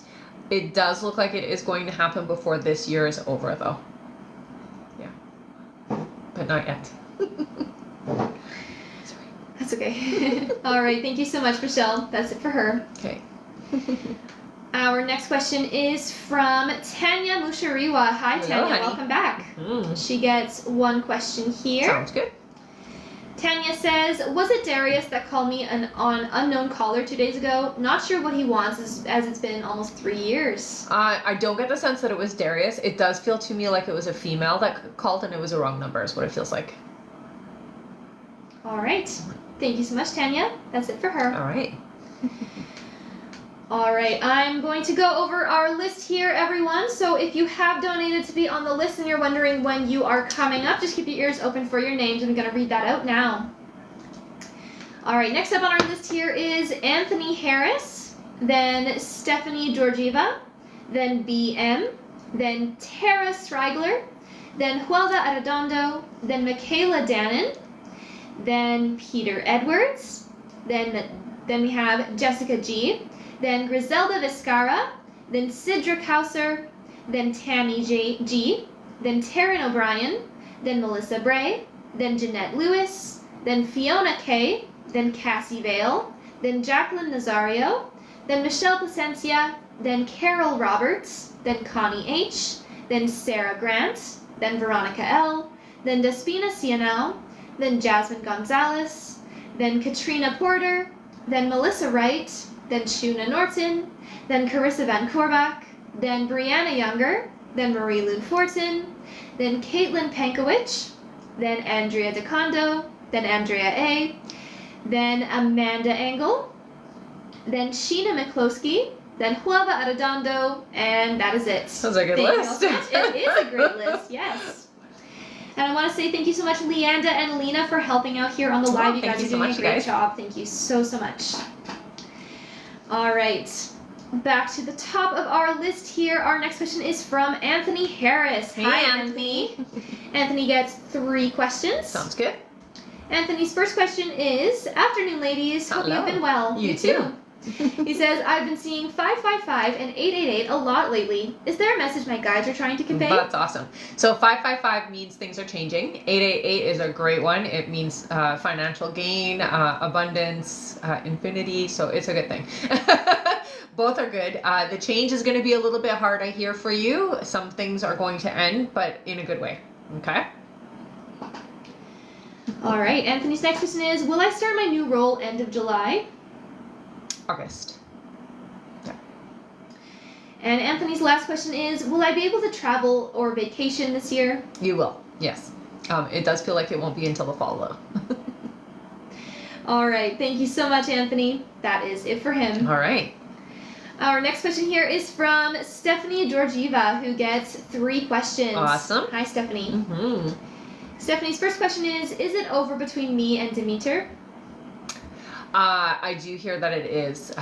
It does look like it is going to happen before this year is over, though. Yeah. But not yet. Sorry. That's okay. All right. Thank you so much, Michelle. That's it for her. Okay. Our next question is from Tanya Mushariwa. Hi, Hello, Tanya. honey. Welcome back. She gets 1 question here. Sounds good. Tanya says, was it Darius that called me on unknown caller 2 days ago? Not sure what he wants as it's been almost 3 years. I don't get the sense that it was Darius. It does feel to me like it was a female that called and it was a wrong number is what it feels like. All right. Thank you so much, Tanya. That's it for her. All right. All right, I'm going to go over our list here, everyone. So if you have donated to be on the list and you're wondering when you are coming up, just keep your ears open for your names. I'm going to read that out now. All right, next up on our list here is Anthony Harris, then Stephanie Georgieva, then BM, then Tara Strigler, then Huelva Arredondo, then Michaela Dannon, then Peter Edwards, then we have Jessica G., then Griselda Viscara, then Sidra Kauser, then Tammy G., then Taryn O'Brien, then Melissa Bray, then Jeanette Lewis, then Fiona K., then Cassie Vale, then Jacqueline Nazario, then Michelle Placencia, then Carol Roberts, then Connie H., then Sarah Grant, then Veronica L., then Despina Cianel, then Jasmine Gonzalez, then Katrina Porter, then Melissa Wright, then Shuna Norton, then Carissa Van Korbach, then Brianna Younger, then Marie Lou Fortin, then Caitlin Pankowicz, then Andrea DeCondo, then Andrea A., then Amanda Engel, then Sheena McCloskey, then Huelva Arredondo, and that is it. Sounds like a good Thank list. you all so much. It is a great list, yes. And I want to say thank you so much, Leanda and Lena, for helping out here on the live. You guys are doing a great job. Thank you so, so much. All right. Back to the top of our list here. Our next question is from Anthony Harris. Hey, Hi, Anthony. Anthony gets 3 questions. Sounds good. Anthony's first question is, afternoon, ladies. Hope you've been well. You too. He says, I've been seeing 555 and 888 a lot lately. Is there a message my guides are trying to convey? That's awesome. So 555 means things are changing. 888 is a great one. It means financial gain, abundance, infinity. So it's a good thing. Both are good. The change is going to be a little bit hard, I hear, for you. Some things are going to end, but in a good way. Okay? All right. Anthony's next question is, will I start my new role end of July? August. Yeah. And Anthony's last question is, will I be able to travel or vacation this year? You will, yes. It does feel like it won't be until the fall, though. All right. Thank you so much, Anthony. That is it for him. All right. Our next question here is from Stephanie Georgieva, who gets 3 questions. Awesome. Hi, Stephanie. Mm-hmm. Stephanie's first question is it over between me and Demeter? I do hear that it is.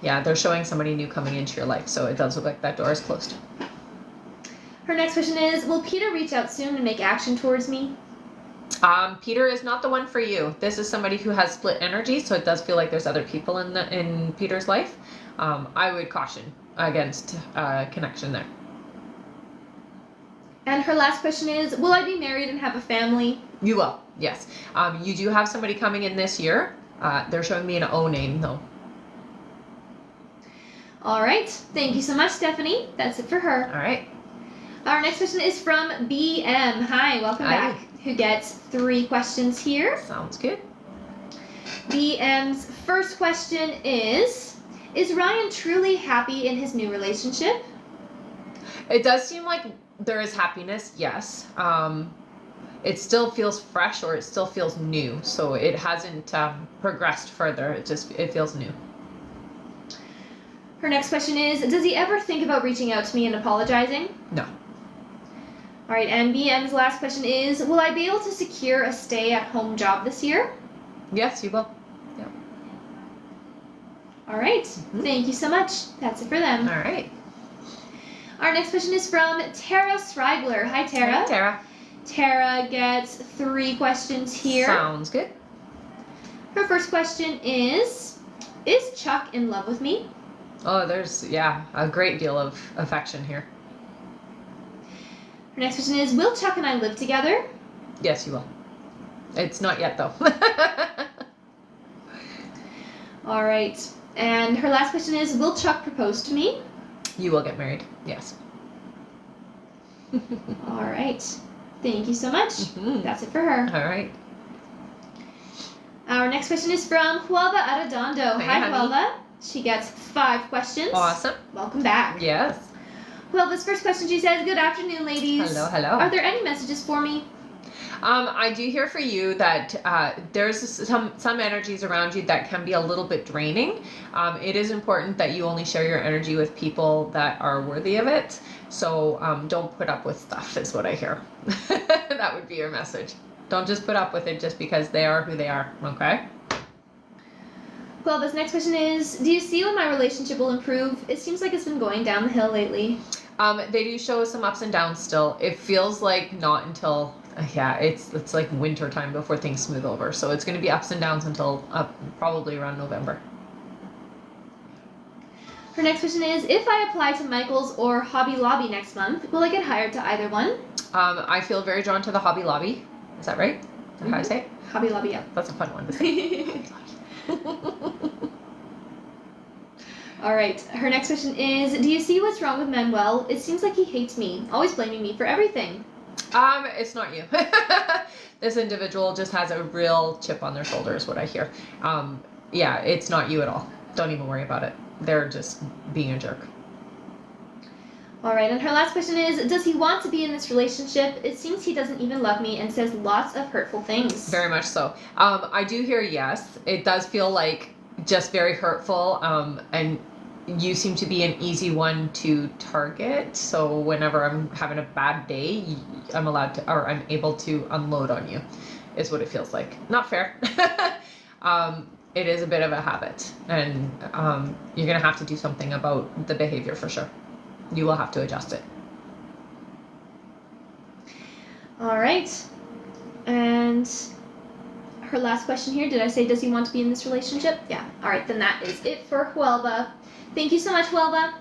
Yeah, they're showing somebody new coming into your life, so it does look like that door is closed. Her next question is, will Peter reach out soon and make action towards me? Peter is not the one for you. This is somebody who has split energy, so it does feel like there's other people in Peter's life. I would caution against connection there. And her last question is, will I be married and have a family? You will, yes. You do have somebody coming in this year. They're showing me an O name, though. All right. Thank you so much, Stephanie. That's it for her. All right. Our next question is from BM. Hi, welcome back. Who gets 3 questions here. Sounds good. BM's first question is Ryan truly happy in his new relationship? It does seem like there is happiness, yes. It still feels fresh, or it still feels new, so it hasn't progressed further. It feels new. Her next question is, does he ever think about reaching out to me and apologizing? No. All right, and BM's last question is, will I be able to secure a stay-at-home job this year? Yes, you will. Yeah. All right. Thank you so much. That's it for them. All right. Our next question is from Tara Strigler. Hi, Tara. Hi, Tara. Tara gets 3 questions here. Sounds good. Her first question is Chuck in love with me? Oh, there's, a great deal of affection here. Her next question is, will Chuck and I live together? Yes, you will. It's not yet, though. All right. And her last question is, will Chuck propose to me? You will get married, yes. All right. Thank you so much. Mm-hmm. That's it for her. All right. Our next question is from Huelva Arredondo. Hey, Hi, honey. Huelva. She gets 5 questions. Awesome. Welcome back. Yes. Huelva's first question, she says, good afternoon, ladies. Hello, hello. Are there any messages for me? I do hear for you that there's some energies around you that can be a little bit draining. It is important that you only share your energy with people that are worthy of it. So don't put up with stuff is what I hear. That would be your message. Don't just put up with it just because they are who they are, okay? Well, this next question is, do you see when my relationship will improve? It seems like it's been going down the hill lately. They do show some ups and downs still. It feels like not until, it's like winter time before things smooth over. So it's going to be ups and downs until probably around November. Her next question is, if I apply to Michael's or Hobby Lobby next month, will I get hired to either one? I feel very drawn to the Hobby Lobby. Is that right? Is that how I say it? Hobby Lobby, yeah. That's a fun one to say. All right. Her next question is, do you see what's wrong with Manuel? It seems like he hates me, always blaming me for everything. It's not you. This individual just has a real chip on their shoulder is what I hear. Yeah, it's not you at all. Don't even worry about it. They're just being a jerk. All right, and her last question is, does he want to be in this relationship? It seems he doesn't even love me and says lots of hurtful things. Very much so. I do hear yes. It does feel like just very hurtful, and you seem to be an easy one to target. So whenever I'm having a bad day, I'm allowed to, or I'm able to unload on you, is what it feels like. Not fair. It is a bit of a habit, and you're gonna have to do something about the behavior for sure. You will have to adjust it. All right. And her last question here, did I say, does he want to be in this relationship? Yeah. All right, then that is it for Huelva. Thank you so much, Huelva.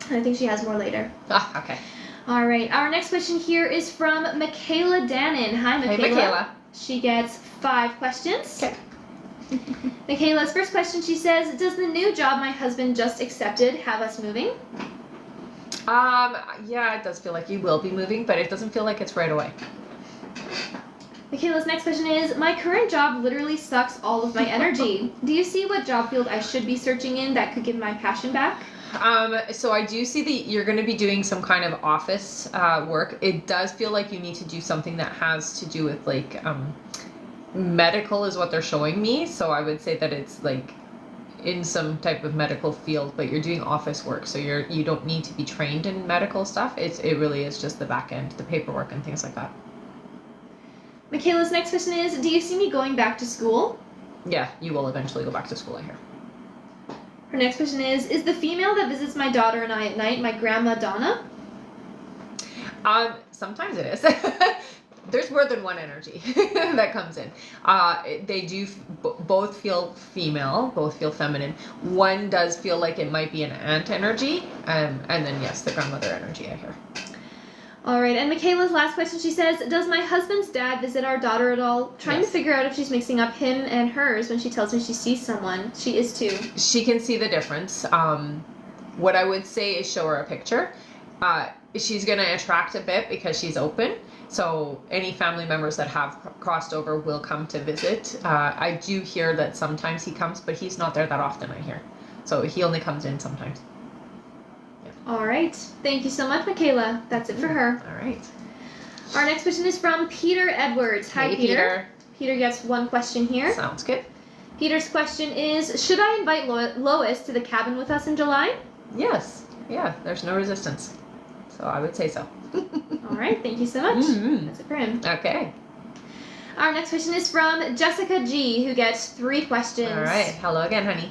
And I think she has more later. Okay. All right, our next question here is from Michaela Dannon. Hi, Michaela. Hey, Michaela. She gets 5 questions. Okay. Michaela's first question, she says, does the new job my husband just accepted have us moving? Yeah, it does feel like you will be moving, but it doesn't feel like it's right away. Michaela's next question is, my current job literally sucks all of my energy. Do you see what job field I should be searching in that could give my passion back? So I do see that you're going to be doing some kind of office work. It does feel like you need to do something that has to do with like medical is what they're showing me. So I would say that it's like in some type of medical field, but you're doing office work, so you don't need to be trained in medical stuff. It really is just the back end, the paperwork and things like that. Michaela's next question is, do you see me going back to school? Yeah, you will eventually go back to school, I hear. Her next question is the female that visits my daughter and I at night my grandma Donna? Sometimes it is. There's more than one energy that comes in. They do both feel female, both feel feminine. One does feel like it might be an aunt energy, and then yes, the grandmother energy I hear. All right, and Michaela's last question, she says, does my husband's dad visit our daughter at all? Trying to figure out if she's mixing up him and hers when she tells me she sees someone. She is too. She can see the difference. What I would say is show her a picture. She's going to attract a bit because she's open. So any family members that have crossed over will come to visit. I do hear that sometimes he comes, but he's not there that often, I hear. So he only comes in sometimes. Yeah. All right. Thank you so much, Michaela. That's it for her. All right. Our next question is from Peter Edwards. Hi, Hey, Peter. Peter gets 1 question here. Sounds good. Peter's question is, should I invite Lois to the cabin with us in July? Yes. Yeah, there's no resistance. So I would say so. All right, thank you so much. Mm-hmm. That's it for him. Okay. Our next question is from Jessica G, who gets 3 questions. All right. Hello again, honey.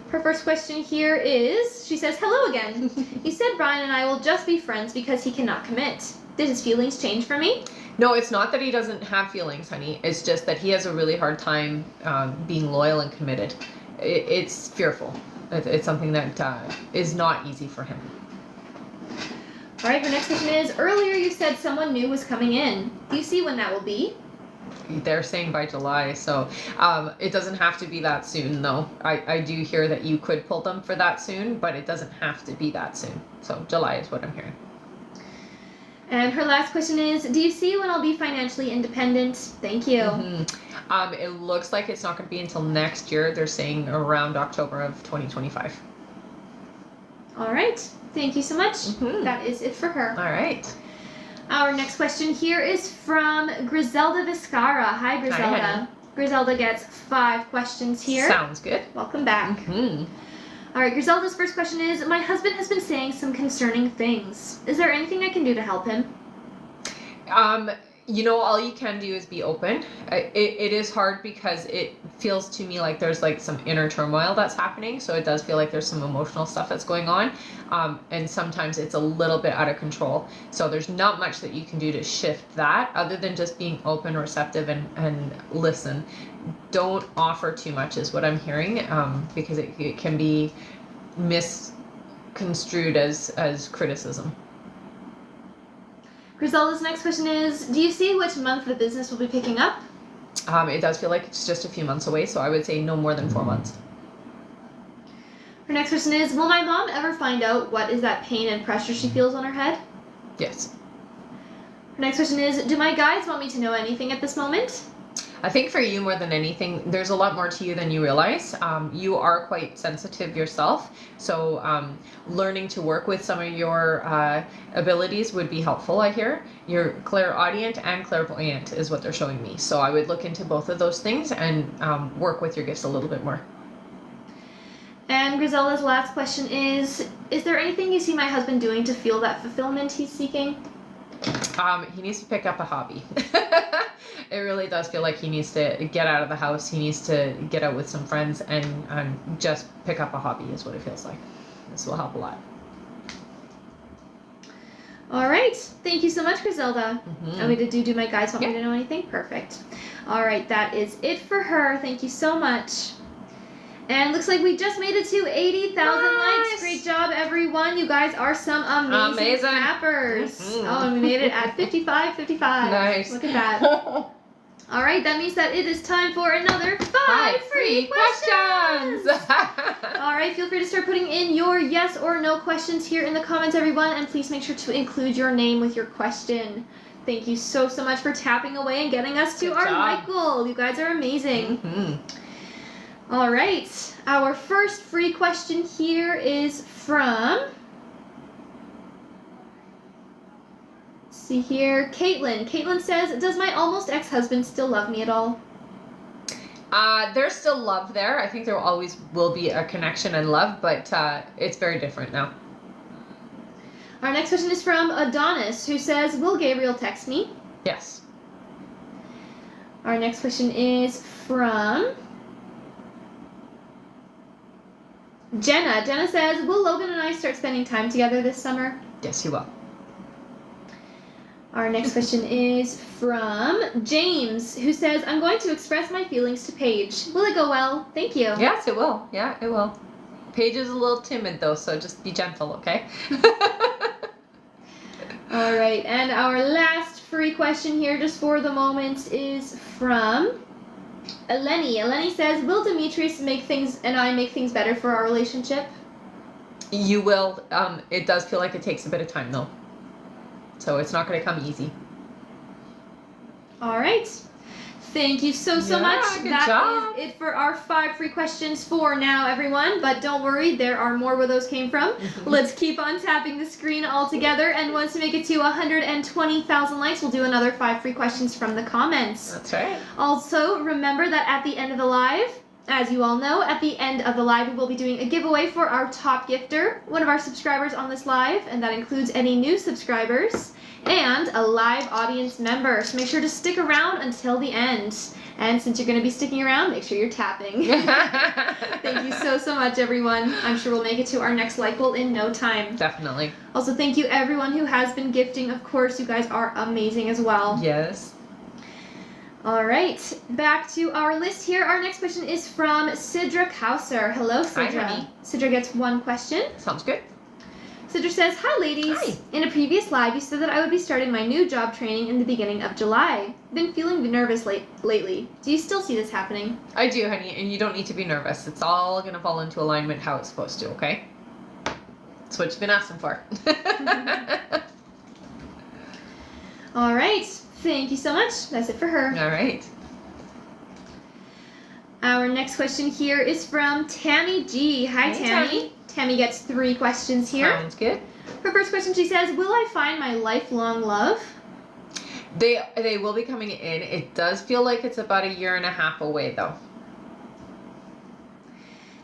Her first question here is, she says, hello again. You said Brian and I will just be friends because he cannot commit. Did his feelings change for me? No, it's not that he doesn't have feelings, honey. It's just that he has a really hard time being loyal and committed. It's fearful. It's something that is not easy for him. All right, her next question is, earlier you said someone new was coming in. Do you see when that will be? They're saying by July, so it doesn't have to be that soon, though. I do hear that you could pull them for that soon, but it doesn't have to be that soon. So July is what I'm hearing. And her last question is, do you see when I'll be financially independent? Thank you. Mm-hmm. It looks like it's not going to be until next year. They're saying around October of 2025. All right. Thank you so much. Mm-hmm. That is it for her. All right. Our next question here is from Griselda Vizcara. Hi, Griselda. Hi. Griselda gets 5 questions here. Sounds good. Welcome back. Mm-hmm. All right, Griselda's first question is, my husband has been saying some concerning things. Is there anything I can do to help him? All you can do is be open. It is hard because it feels to me like there's like some inner turmoil that's happening. So it does feel like there's some emotional stuff that's going on. And sometimes it's a little bit out of control. So there's not much that you can do to shift that other than just being open, receptive, and listen. Don't offer too much is what I'm hearing, because it can be misconstrued as criticism. Griselda's next question is, do you see which month the business will be picking up? It does feel like it's just a few months away, so I would say no more than 4 months. Her next question is, will my mom ever find out what is that pain and pressure she feels on her head? Yes. Next question is, do my guides want me to know anything at this moment? I think for you more than anything, there's a lot more to you than you realize. You are quite sensitive yourself, so learning to work with some of your abilities would be helpful, I hear. You're clairaudient and clairvoyant is what they're showing me. So I would look into both of those things and work with your gifts a little bit more. And Griselda's last question is there anything you see my husband doing to feel that fulfillment he's seeking? He needs to pick up a hobby. It really does feel like he needs to get out of the house. He needs to get out with some friends and just pick up a hobby is what it feels like. This will help a lot. All right. Thank you so much, Griselda. Mm-hmm. And we do my guides want me to know anything? Perfect. All right. That is it for her. Thank you so much. And looks like we just made it to 80,000 likes. Great job, everyone. You guys are some amazing tappers. Mm-hmm. Oh, and we made it at 55. Nice. Look at that. All right, that means that it is time for another 5 free questions. All right, feel free to start putting in your yes or no questions here in the comments, everyone. And please make sure to include your name with your question. Thank you so much for tapping away and getting us to our like goal. You guys are amazing. Mm-hmm. All right, our first free question here is from, let's see here, Caitlin. Caitlin says, does my almost ex-husband still love me at all? There's still love there. I think there always will be a connection and love, but it's very different now. Our next question is from Adonis, who says, will Gabriel text me? Yes. Our next question is from Jenna. Jenna says, will Logan and I start spending time together this summer? Yes, he will. Our next question is from James, who says, I'm going to express my feelings to Paige. Will it go well? Thank you. Yes, it will. Yeah, it will. Paige is a little timid, though, so just be gentle, okay? All right, and our last free question here, just for the moment, is from Eleni. Eleni says, will Demetrius make things better for our relationship? You will. It does feel like it takes a bit of time, though. So it's not going to come easy. All right. Thank you so much. Good That job. is it for our 5 free questions for now, everyone. But don't worry, there are more where those came from. Let's keep on tapping the screen all together. And once we make it to 120,000 likes, we'll do another 5 free questions from the comments. That's right. Also, remember that at the end of the live, as you all know, at the end of the live, we will be doing a giveaway for our top gifter, one of our subscribers on this live, and that includes any new subscribers, and a live audience member. So make sure to stick around until the end. And since you're going to be sticking around, make sure you're tapping. Thank you so much, everyone. I'm sure we'll make it to our next like goal in no time. Definitely. Also, thank you everyone who has been gifting. Of course, you guys are amazing as well. Yes. All right, back to our list here. Our next question is from Sidra Kauser. Hello, Sidra. Hi, honey. Sidra gets 1 question. Sounds good. Sidra says, hi, ladies. Hi. In a previous live, you said that I would be starting my new job training in the beginning of July. Been feeling nervous lately. Do you still see this happening? I do, honey, and you don't need to be nervous. It's all going to fall into alignment how it's supposed to, okay? That's what you've been asking for. All right. Thank you so much. That's it for her. All right. Our next question here is from Tammy G. Hi, Hey, Tammy. Tammy gets 3 questions here. Sounds good. Her first question, she says, will I find my lifelong love? They will be coming in. It does feel like it's about 1.5 years away, though.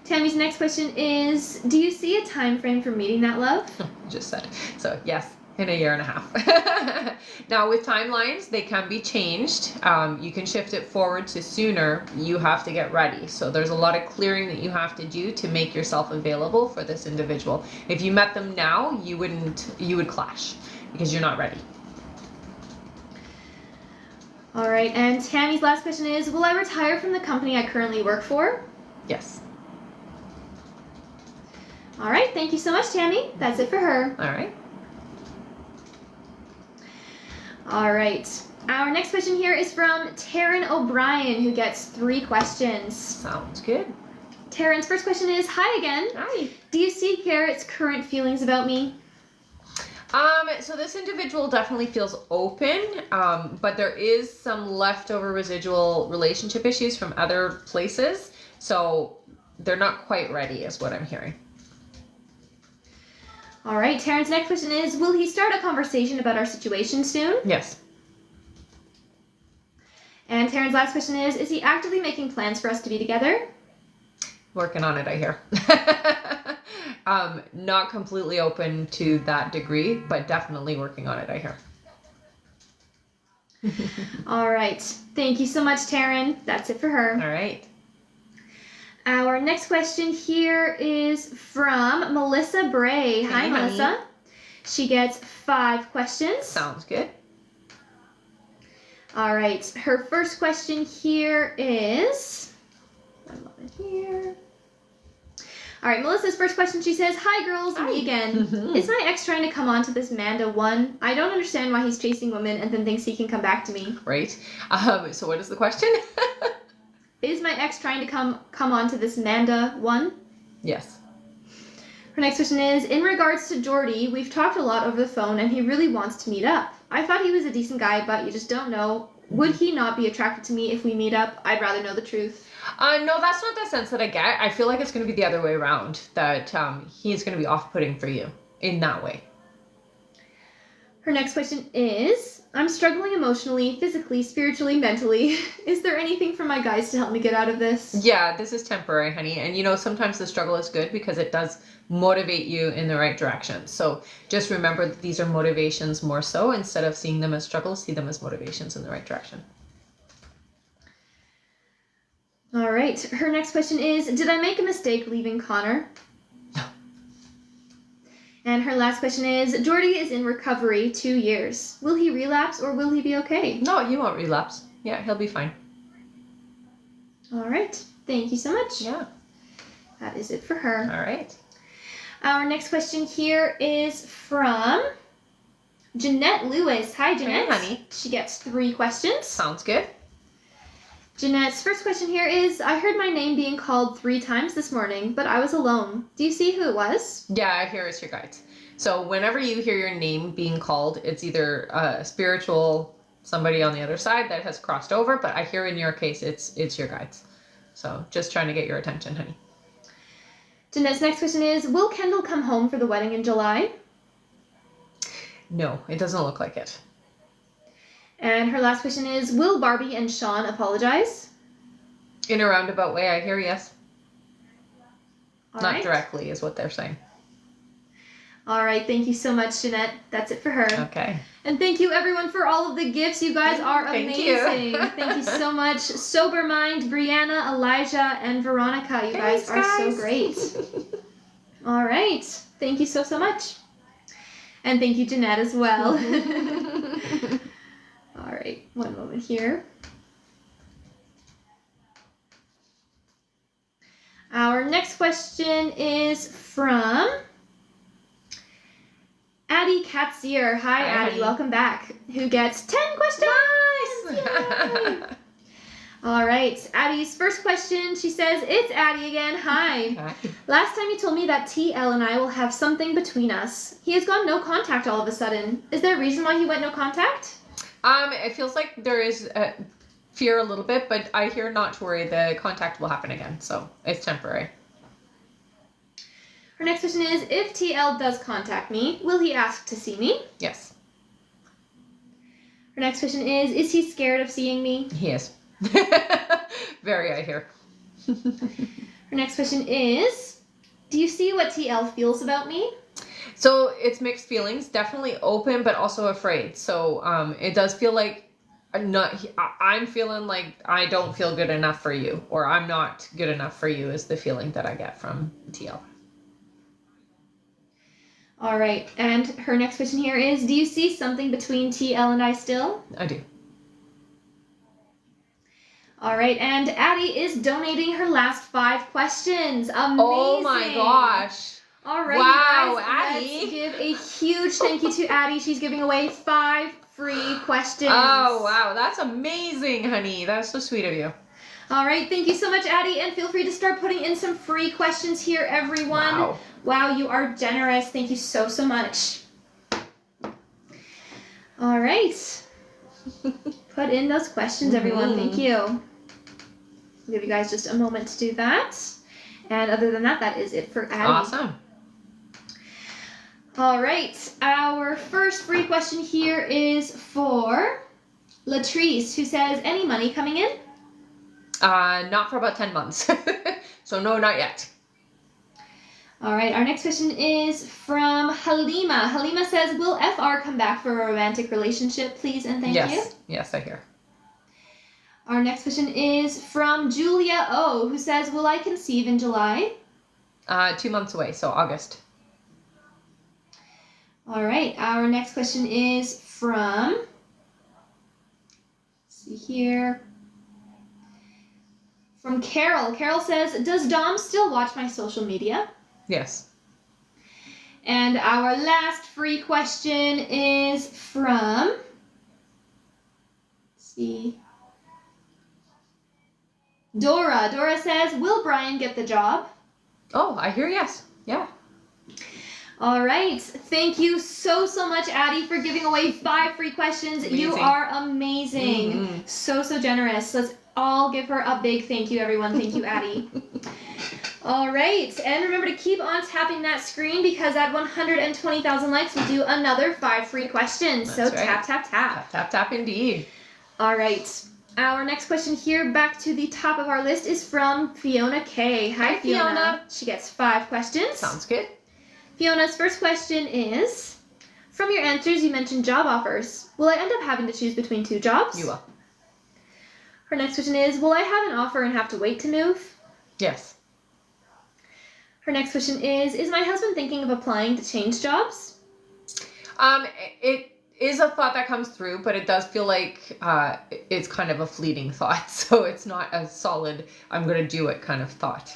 Tammy's next question is, do you see a time frame for meeting that love? Just said. So, yes, in 1.5 years. Now, with timelines, they can be changed. You can shift it forward to sooner. You have to get ready. So there's a lot of clearing that you have to do to make yourself available for this individual. If you met them now, you would clash because you're not ready. All right, and Tammy's last question is, will I retire from the company I currently work for? Yes. All right, thank you so much, Tammy. That's it for her. All right. All right. Our next question here is from Taryn O'Brien, who gets 3 questions. Sounds good. Taryn's first question is, hi again. Hi. Do you see Garrett's current feelings about me? So this individual definitely feels open, but there is some leftover residual relationship issues from other places. So they're not quite ready, is what I'm hearing. All right, Taryn's next question is, will he start a conversation about our situation soon? Yes. And Taryn's last question is he actively making plans for us to be together? Working on it, I hear. Not completely open to that degree, but definitely working on it, I hear. All right. Thank you so much, Taryn. That's it for her. All right. Our next question here is from Melissa Bray. Hi, Hey, Melissa. honey. She gets 5 questions. Sounds good. All right. Her first question here is... One moment here. All right, Melissa's first question, she says, hi, girls, Hi. me again. Is my ex trying to come on to this Manda 1? I don't understand why he's chasing women and then thinks he can come back to me. Right. So what is the question? Is my ex trying to come on to this Manda 1? Yes. Her next question is, in regards to Jordy, we've talked a lot over the phone and he really wants to meet up. I thought he was a decent guy, but you just don't know. Would he not be attracted to me if we meet up? I'd rather know the truth. No, that's not the sense that I get. I feel like it's going to be the other way around, that he's going to be off-putting for you in that way. Her next question is, I'm struggling emotionally, physically, spiritually, mentally. Is there anything for my guys to help me get out of this? Yeah, this is temporary, honey. And you know, sometimes the struggle is good because it does motivate you in the right direction. So just remember that these are motivations more so. Instead of seeing them as struggles, see them as motivations in the right direction. All right. Her next question is, did I make a mistake leaving Connor? No. And her last question is, Jordy is in recovery 2 years. Will he relapse or will he be okay? No, you won't relapse. Yeah, he'll be fine. All right. Thank you so much. Yeah. That is it for her. All right. Our next question here is from Jeanette Lewis. Hi, Jeanette. Hey, honey. She gets 3 questions. Sounds good. Jeanette's first question here is, I heard my name being called 3 times this morning, but I was alone. Do you see who it was? Yeah, I hear it's your guides. So whenever you hear your name being called, it's either a spiritual, somebody on the other side that has crossed over, but I hear in your case it's your guides. So just trying to get your attention, honey. Jeanette's next question is, will Kendall come home for the wedding in July? No, it doesn't look like it. And her last question is, will Barbie and Sean apologize? In a roundabout way, I hear yes. All Not right. directly is what they're saying. All right, thank you so much, Jeanette. That's it for her. Okay. And thank you, everyone, for all of the gifts. You guys are Thank you. amazing. Thank you so much. Sober Mind, Brianna, Elijah, and Veronica. You guys are so great. All right. Thank you so much. And thank you, Jeanette, as well. All right. One moment here. Our next question is from Addie Katzier. Hi, Addie. honey. Welcome back. Who gets 10 questions? Yay! All right. Addie's first question, she says, it's Addie again. Hi. Hi. Last time you told me that TL and I will have something between us. He has gone no contact all of a sudden. Is there a reason why he went no contact? It feels like there is fear a little bit, but I hear not to worry. The contact will happen again, so it's temporary. Her next question is, if TL does contact me, will he ask to see me? Yes, Her next question is he scared of seeing me? he is. Very, I hear. Her next question is, do you see what TL feels about me? So it's mixed feelings, definitely open, but also afraid. So it does feel like I'm feeling like I don't feel good enough for you, or I'm not good enough for you is the feeling that I get from TL. All right. And her next question here is, do you see something between TL and I still? I do. All right. And Addie is donating her last 5 questions. Amazing. Oh my gosh. All right, Wow, you guys, Addie. let's give a huge thank you to Addie. She's giving away 5 free questions. Oh, wow. That's amazing, honey. That's so sweet of you. All right. Thank you so much, Addie. And feel free to start putting in some free questions here, everyone. Wow. Wow, you are generous. Thank you so much. All right. Put in those questions, everyone. Thank you. I'll give you guys just a moment to do that. And other than that, that is it for Addie. Awesome. All right. Our first free question here is for Latrice, who says, any money coming in? Not for about 10 months. So no, not yet. All right. Our next question is from Halima. Halima says, will FR come back for a romantic relationship, please and thank you? Yes, I hear. Our next question is from Julia O, who says, will I conceive in July? 2 months away, so August. All right. Our next question is from, let's see here, from Carol. Carol says, does Dom still watch my social media? Yes. And our last free question is from, let's see, Dora. Dora says, will Brian get the job? Oh, I hear yes. Yeah. All right. Thank you so much, Addie, for giving away 5 free questions. Amazing. You are amazing. So generous. Let's all give her a big thank you, everyone. Thank you, Addie. All right. And remember to keep on tapping that screen because at 120,000 likes, we'll do another 5 free questions. That's so right. tap, tap, tap. Tap, tap, tap indeed. All right. Our next question here, back to the top of our list, is from Fiona K. Hi, Fiona. She gets 5 questions. Sounds good. Fiona's first question is, from your answers, you mentioned job offers. Will I end up having to choose between 2 jobs? You will. Her next question is, will I have an offer and have to wait to move? Yes. Her next question is my husband thinking of applying to change jobs? It is a thought that comes through, but it does feel like it's kind of a fleeting thought. So it's not a solid, I'm going to do it kind of thought.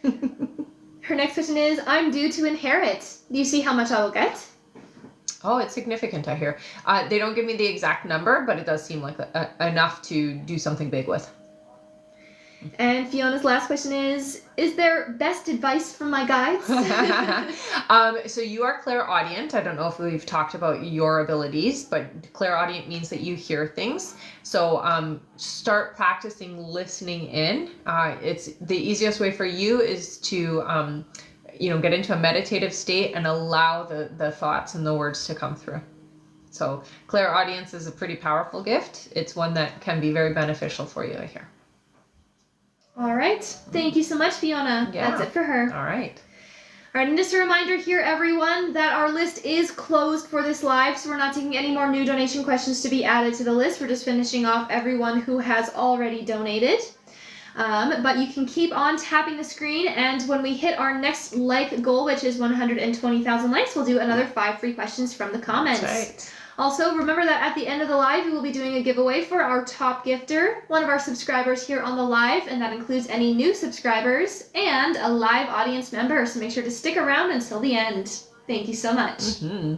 Her next question is, I'm due to inherit. Do you see how much I will get? Oh, it's significant, I hear. They don't give me the exact number, but it does seem like enough to do something big with. And Fiona's last question is there best advice from my guides? So you are clairaudient. I don't know if we've talked about your abilities, but clairaudient means that you hear things. So start practicing listening in. It's the easiest way for you is to get into a meditative state and allow the thoughts and the words to come through. So clairaudience is a pretty powerful gift. It's one that can be very beneficial for you, I hear. All right. Thank you so much, Fiona. Yeah. That's it for her. All right. All right, and just a reminder here, everyone, that our list is closed for this live, so we're not taking any more new donation questions to be added to the list. We're just finishing off everyone who has already donated. But you can keep on tapping the screen, and when we hit our next like goal, which is 120,000 likes, we'll do another 5 free questions from the comments. That's right. Also, remember that at the end of the live, we will be doing a giveaway for our top gifter, one of our subscribers here on the live, and that includes any new subscribers and a live audience member. So make sure to stick around until the end. Thank you so much. Mm-hmm.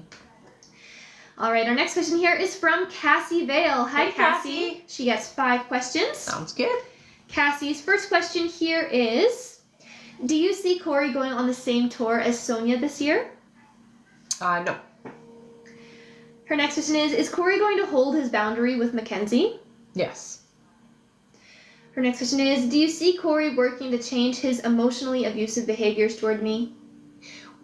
All right, our next question here is from Cassie Vale. Hi, Hey, Cassie. She gets 5 questions. Sounds good. Cassie's first question here is, do you see Corey going on the same tour as Sonia this year? No. Her next question is Corey going to hold his boundary with Mackenzie? Yes. Her next question is, do you see Corey working to change his emotionally abusive behaviors toward me?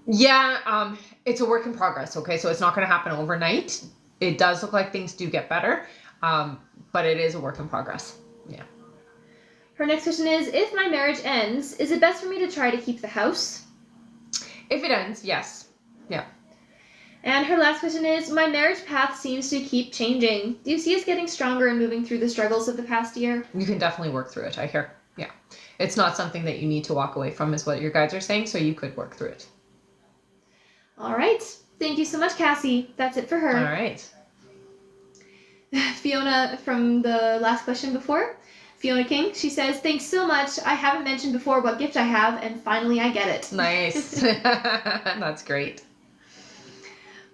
Yeah, it's a work in progress, okay? So it's not going to happen overnight. It does look like things do get better, but it is a work in progress. Yeah. Her next question is, if my marriage ends, is it best for me to try to keep the house? If it ends, yes. Yeah. And her last question is, my marriage path seems to keep changing. Do you see us getting stronger and moving through the struggles of the past year? You can definitely work through it, I hear. Yeah. It's not something that you need to walk away from is what your guides are saying, so you could work through it. All right. Thank you so much, Cassie. That's it for her. All right. Fiona, from the last question before, Fiona King, she says, thanks so much. I haven't mentioned before what gift I have, and finally I get it. Nice. That's great.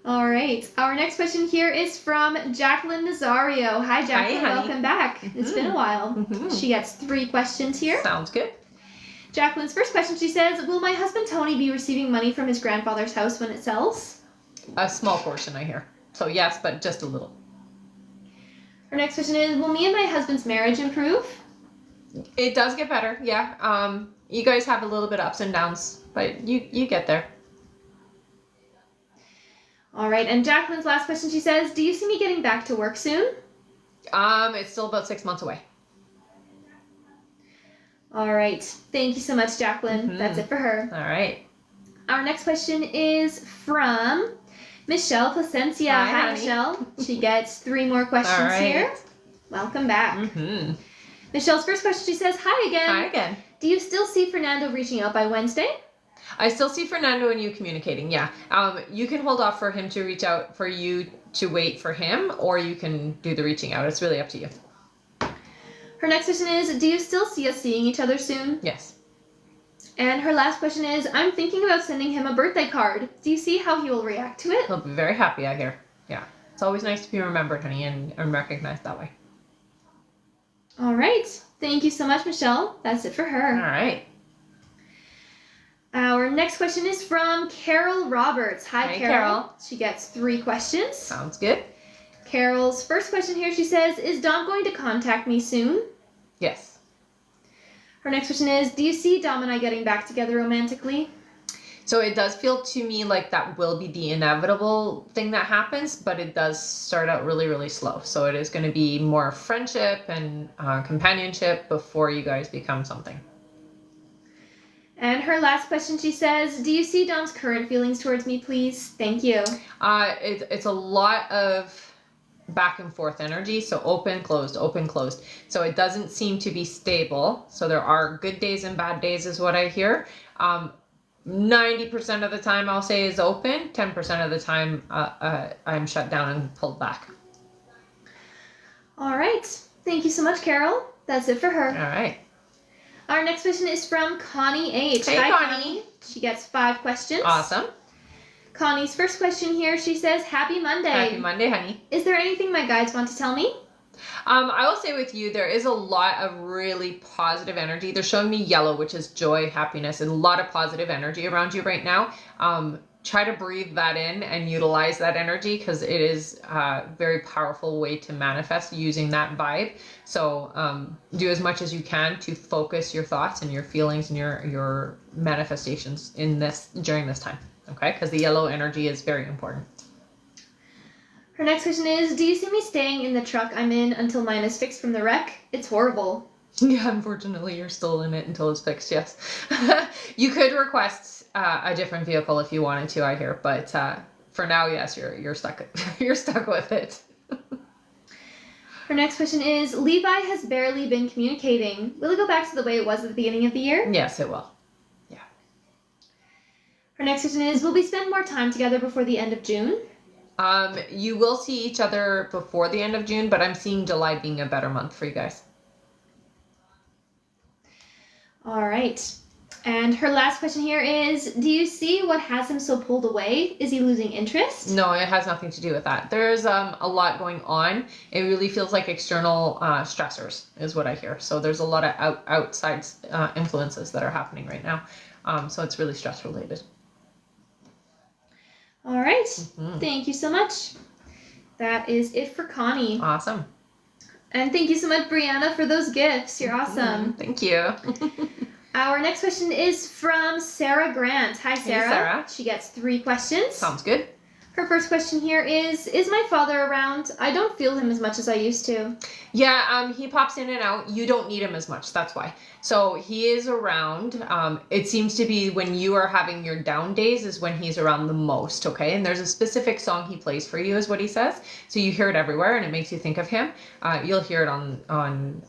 All right. Our next question here is from Jacqueline Nazario. Hi, Jacqueline. Hi, honey. Welcome back. Mm-hmm. It's been a while. Mm-hmm. She gets 3 questions here. Sounds good. Jacqueline's first question, she says, will my husband Tony be receiving money from his grandfather's house when it sells? A small portion, I hear. So yes, but just a little. Her next question is, will me and my husband's marriage improve? It does get better, yeah. You guys have a little bit of ups and downs, but you get there. All right, and Jacqueline's last question, she says, do you see me getting back to work soon? It's still about 6 months away. All right, thank you so much, Jacqueline. That's it for her. All right. Our next question is from Michelle Placencia. Hi, Michelle. She gets 3 more questions here. Welcome back. Michelle's first question, she says, hi again. Hi again. Do you still see Fernando reaching out by Wednesday? I still see Fernando and you communicating, yeah. You can hold off for him to reach out, for you to wait for him, or you can do the reaching out. It's really up to you. Her next question is, do you still see us seeing each other soon? Yes. And her last question is, I'm thinking about sending him a birthday card. Do you see how he will react to it? He'll be very happy, I hear. Yeah. It's always nice to be remembered, honey, and recognized that way. All right. Thank you so much, Michelle. That's it for her. All right. Our next question is from Carol Roberts. Hi, Carol. She gets 3 questions. Sounds good. Carol's first question here, she says, is Dom going to contact me soon? Yes. Her next question is, do you see Dom and I getting back together romantically? So it does feel to me like that will be the inevitable thing that happens, but it does start out really, really slow. So it is going to be more friendship and companionship before you guys become something. And her last question, she says, do you see Dom's current feelings towards me, please? Thank you. It's a lot of back and forth energy. So open, closed, open, closed. So it doesn't seem to be stable. So there are good days and bad days is what I hear. 90% of the time I'll say is open. 10% of the time I'm shut down and pulled back. All right. Thank you so much, Carol. That's it for her. All right. Our next question is from Connie H. Hey, Hi, Connie. She gets 5 questions. Awesome. Connie's first question here, she says, Happy Monday. Happy Monday, honey. Is there anything my guides want to tell me? I will say with you, there is a lot of really positive energy. They're showing me yellow, which is joy, happiness, and a lot of positive energy around you right now. Try to breathe that in and utilize that energy because it is a very powerful way to manifest using that vibe. So do as much as you can to focus your thoughts and your feelings and your manifestations in this during this time. Okay, because the yellow energy is very important. Her next question is, do you see me staying in the truck I'm in until mine is fixed from the wreck? It's horrible. Yeah, unfortunately, you're still in it until it's fixed, yes. You could request a different vehicle if you wanted to, I hear. But for now, yes, you're stuck. You're stuck with it. Her next question is, Levi has barely been communicating. Will it go back to the way it was at the beginning of the year? Yes, it will. Yeah. Her next question is, will we spend more time together before the end of June? You will see each other before the end of June, but I'm seeing July being a better month for you guys. All right. And her last question here is, do you see what has him so pulled away? Is he losing interest? No, it has nothing to do with that. There's a lot going on. It really feels like external stressors is what I hear. So there's a lot of outside influences that are happening right now. So it's really stress related. All right. Thank you so much. That is it for Connie. Awesome. And thank you so much, Brianna, for those gifts. You're awesome. Thank you. Our next question is from Sarah Grant. Hi, Sarah. Hey, Sarah. She gets 3 questions. Sounds good. Her first question here is my father around? I don't feel him as much as I used to. Yeah, he pops in and out. You don't need him as much. That's why. So he is around. It seems to be when you are having your down days is when he's around the most, okay? And there's a specific song he plays for you is what he says. So you hear it everywhere and it makes you think of him. You'll hear it on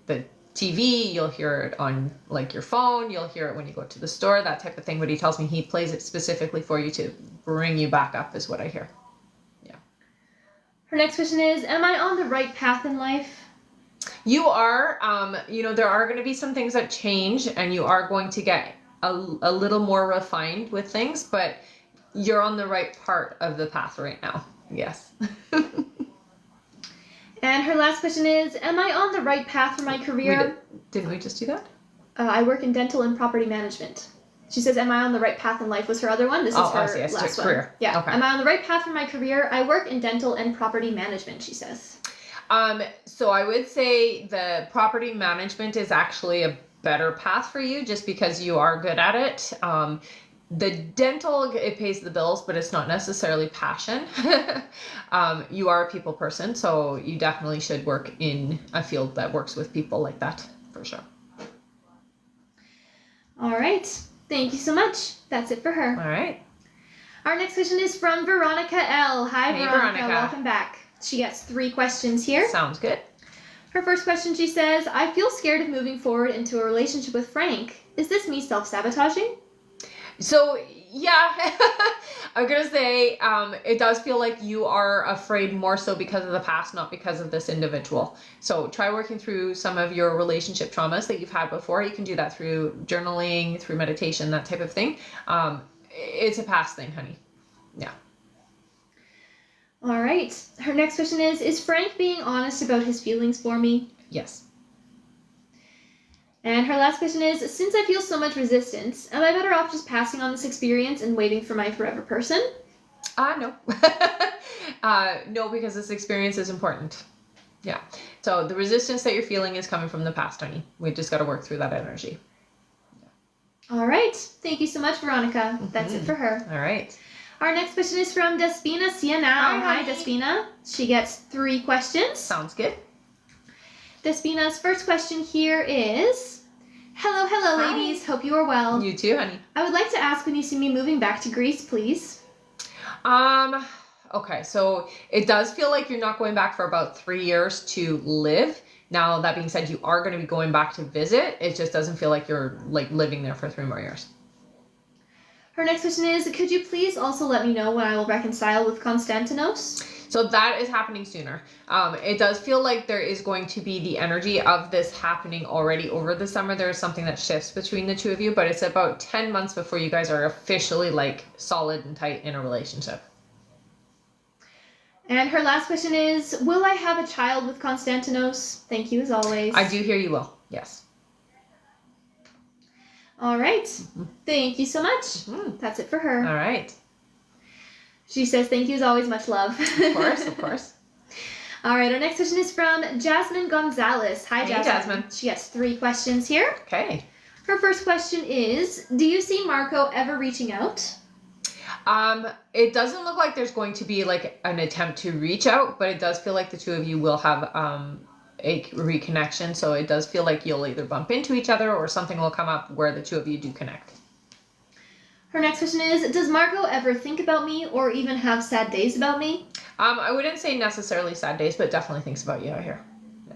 the TV, you'll hear it on like your phone, you'll hear it when you go to the store, that type of thing. But he tells me he plays it specifically for you to bring you back up is what I hear. Yeah. Her next question is, am I on the right path in life? You are. There are going to be some things that change and you are going to get a little more refined with things, but you're on the right part of the path right now. Yes. And her last question is, am I on the right path for my career? Didn't we just do that? I work in dental and property management. She says, am I on the right path in life was her other one. This is her last one. Career. Yeah. Okay. Am I on the right path for my career? I work in dental and property management, she says. So I would say the property management is actually a better path for you just because you are good at it. The dental, it pays the bills, but it's not necessarily passion. You are a people person, so you definitely should work in a field that works with people like that, for sure. All right. Thank you so much. That's it for her. All right. Our next question is from Veronica L. Hi, Hey, Veronica. Veronica. Welcome back. She gets 3 questions here. Sounds good. Her first question, she says, I feel scared of moving forward into a relationship with Frank. Is this me self-sabotaging? So, yeah, I'm going to say it does feel like you are afraid more so because of the past, not because of this individual. So try working through some of your relationship traumas that you've had before. You can do that through journaling, through meditation, that type of thing. It's a past thing, honey. Yeah. All right. Her next question is Frank being honest about his feelings for me? Yes. And her last question is, since I feel so much resistance, am I better off just passing on this experience and waiting for my forever person? No. No, because this experience is important. Yeah. So the resistance that you're feeling is coming from the past, honey. We just got to work through that energy. All right. Thank you so much, Veronica. That's it for her. All right. Our next question is from Despina Sianao. Hi, Despina. She gets 3 questions. Sounds good. Despina's first question here is, hello, Hi. ladies. Hope you are well. You too, honey. I would like to ask when you see me moving back to Greece, please. Okay, so it does feel like you're not going back for about 3 years to live. Now, that being said, you are going to be going back to visit. It just doesn't feel like you're like living there for 3 more years. Her next question is, could you please also let me know when I will reconcile with Konstantinos? So that is happening sooner. It does feel like there is going to be the energy of this happening already over the summer. There is something that shifts between the two of you, but it's about 10 months before you guys are officially like solid and tight in a relationship. And her last question is, will I have a child with Konstantinos? Thank you as always. I do hear you will. Yes. All right. Thank you so much. That's it for her. All right. She says, thank you as always, much love. Of course, of course. All right, our next question is from Jasmine Gonzalez. Hi, Hey, Jasmine. She gets 3 questions here. Okay. Her first question is, do you see Marco ever reaching out? It doesn't look like there's going to be like an attempt to reach out, but it does feel like the two of you will have a reconnection. So it does feel like you'll either bump into each other or something will come up where the two of you do connect. Her next question is, does Marco ever think about me or even have sad days about me? I wouldn't say necessarily sad days, but definitely thinks about you out here. Yeah.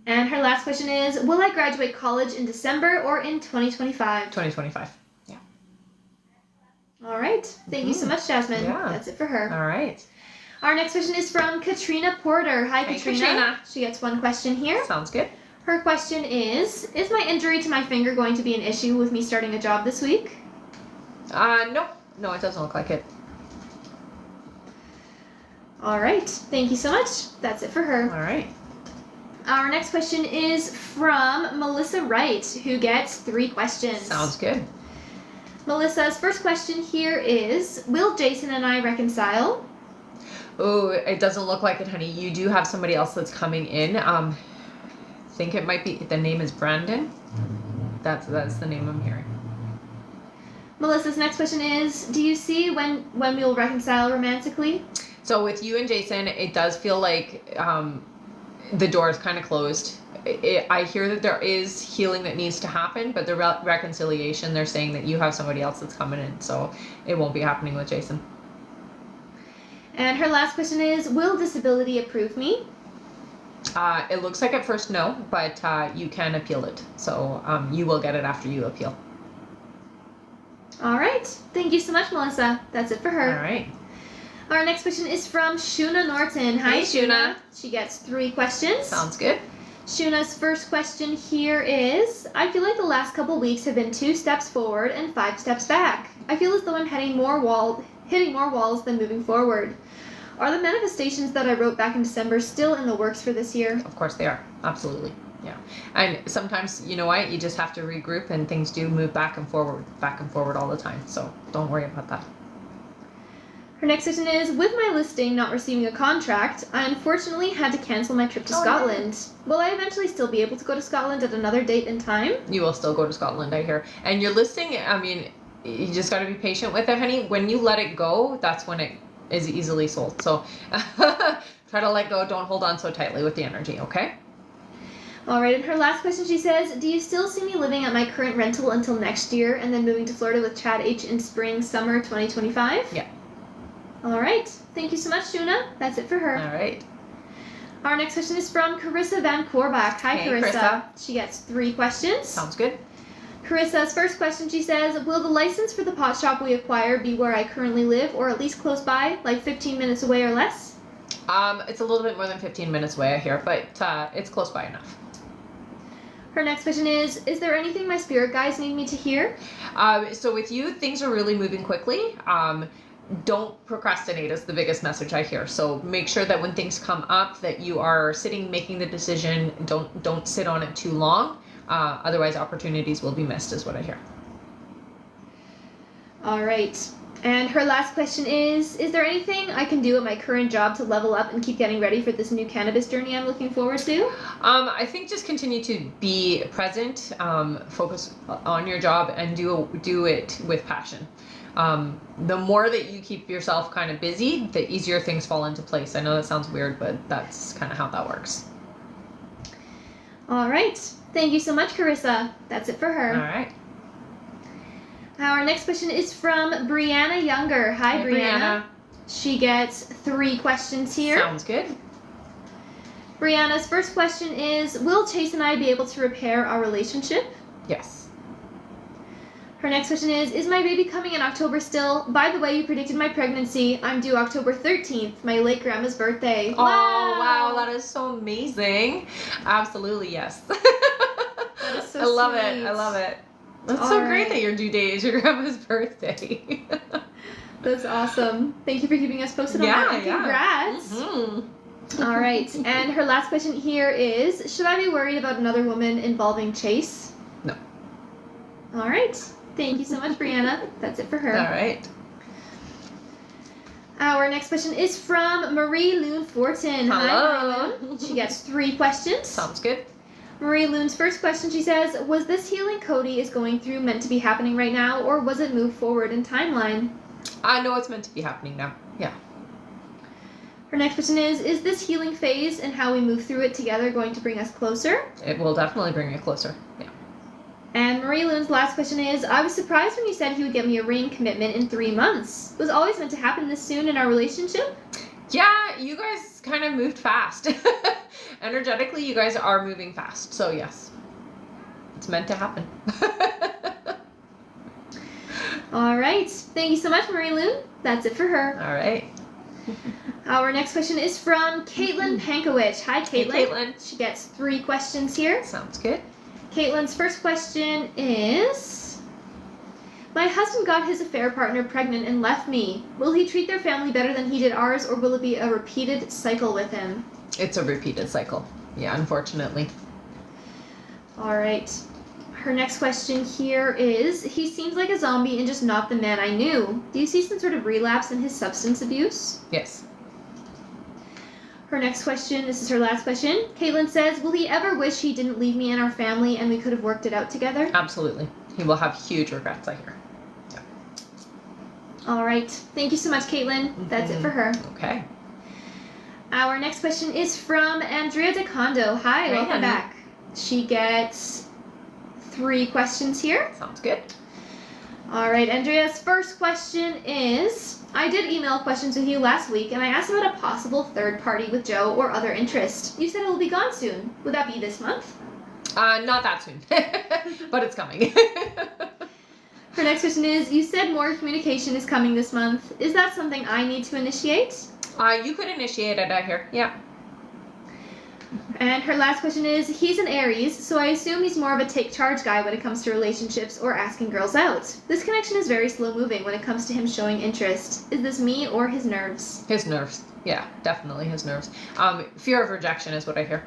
And her last question is, will I graduate college in December or in 2025? 2025. Yeah. All right. Thank you so much, Jasmine. Yeah. That's it for her. All right. Our next question is from Katrina Porter. Hi, Hey, Katrina. Katrina. She gets 1 question here. Sounds good. Her question is my injury to my finger going to be an issue with me starting a job this week? No, it doesn't look like it. All right. Thank you so much. That's it for her. All right. Our next question is from Melissa Wright, who gets 3 questions. Sounds good. Melissa's first question here is, will Jason and I reconcile? Oh, it doesn't look like it, honey. You do have somebody else that's coming in. Think it might be, the name is Brandon. That's the name I'm hearing. Melissa's next question is, do you see when we will reconcile romantically? So with you and Jason, it does feel like the door is kind of closed. I hear that there is healing that needs to happen, but the reconciliation, they're saying that you have somebody else that's coming in, so it won't be happening with Jason. And her last question is, will disability approve me? It looks like at first no, but you can appeal it. So you will get it after you appeal. All right. Thank you so much, Melissa. That's it for her. All right. Our next question is from Shuna Norton. Hi, Hey, Shuna. She gets 3 questions. Sounds good. Shuna's first question here is, I feel like the last couple weeks have been 2 steps forward and 5 steps back. I feel as though I'm hitting more walls than moving forward. Are the manifestations that I wrote back in December still in the works for this year? Of course they are. Absolutely. Yeah. And sometimes, you know what, you just have to regroup, and things do move back and forward all the time. So don't worry about that. Her next question is, with my listing not receiving a contract, I unfortunately had to cancel my trip to Scotland. Will I eventually still be able to go to Scotland at another date and time? You will still go to Scotland, I hear. And your listing, I mean, you just got to be patient with it, honey. When you let it go, that's when it is easily sold. So try to let go. Don't hold on so tightly with the energy, okay? All right, and her last question, she says, do you still see me living at my current rental until next year and then moving to Florida with Chad H in spring, summer 2025? Yeah. All right. Thank you so much, Shuna. That's it for her. All right. Our next question is from Carissa Van Korbach. Hi, Hey, Carissa. Carissa. She gets 3 questions. Sounds good. Carissa's first question, she says, will the license for the pot shop we acquire be where I currently live or at least close by, like 15 minutes away or less? It's a little bit more than 15 minutes away, I hear, but it's close by enough. Her next question is there anything my spirit guides need me to hear? So with you, things are really moving quickly. Don't procrastinate is the biggest message I hear. So make sure that when things come up that you are sitting, making the decision. Don't sit on it too long. Otherwise opportunities will be missed is what I hear. All right. And her last question is there anything I can do at my current job to level up and keep getting ready for this new cannabis journey I'm looking forward to? I think just continue to be present, focus on your job, and do it with passion. The more that you keep yourself kind of busy, the easier things fall into place. I know that sounds weird, but that's kind of how that works. All right. Thank you so much, Carissa. That's it for her. All right. Our next question is from Brianna Younger. Hi, Hey, Brianna. She gets 3 questions here. Sounds good. Brianna's first question is, will Chase and I be able to repair our relationship? Yes. Her next question is my baby coming in October still? By the way, you predicted my pregnancy. I'm due October 13th, my late grandma's birthday. Oh, wow, that is so amazing. Absolutely, yes. That is so I love sweet. it. I love it. That's All so right. great that your due date is your grandma's birthday. That's awesome. Thank you for keeping us posted on that. And congrats. Mm-hmm. All right. And her last question here is, should I be worried about another woman involving Chase? No. All right. Thank you so much, Brianna. That's it for her. All right. Our next question is from Marie Loon Fortin. Hi, Hello. Marie Loon. She gets 3 questions. Sounds good. Marie Loon's first question, she says, was this healing Cody is going through meant to be happening right now, or was it moved forward in timeline? I know it's meant to be happening now. Yeah. Her next question is this healing phase and how we move through it together going to bring us closer? It will definitely bring you closer. Yeah. And Marie Loon's last question is, I was surprised when you said he would get me a ring commitment in 3 months. Was it always meant to happen this soon in our relationship? Yeah, you guys kind of moved fast. Energetically, you guys are moving fast. So yes, it's meant to happen. All right. Thank you so much, Marie Loon. That's it for her. All right. Our next question is from Caitlin Pankowicz. Hi, Caitlin. Hey, Caitlin. She gets 3 questions here. Sounds good. Caitlin's first question is, my husband got his affair partner pregnant and left me. Will he treat their family better than he did ours, or will it be a repeated cycle with him? It's a repeated cycle. Yeah, unfortunately. All right. Her next question here is, he seems like a zombie and just not the man I knew. Do you see some sort of relapse in his substance abuse? Yes. Her next question, this is her last question. Caitlin says, will he ever wish he didn't leave me and our family and we could have worked it out together? Absolutely. He will have huge regrets, I hear. Yeah. All right. Thank you so much, Caitlin. That's it for her. Okay. Our next question is from Andrea DeCondo. Hi, welcome honey. back. She gets 3 questions here. Sounds good. All right, Andrea's first question is, I did email questions with you last week, and I asked about a possible third party with Joe or other interest. You said it will be gone soon. Would that be this month? Not that soon, but it's coming. Her next question is, you said more communication is coming this month. Is that something I need to initiate? You could initiate it, I hear. Yeah. And her last question is, he's an Aries, so I assume he's more of a take-charge guy when it comes to relationships or asking girls out. This connection is very slow-moving when it comes to him showing interest. Is this me or his nerves? His nerves. Yeah, definitely his nerves. Fear of rejection is what I hear.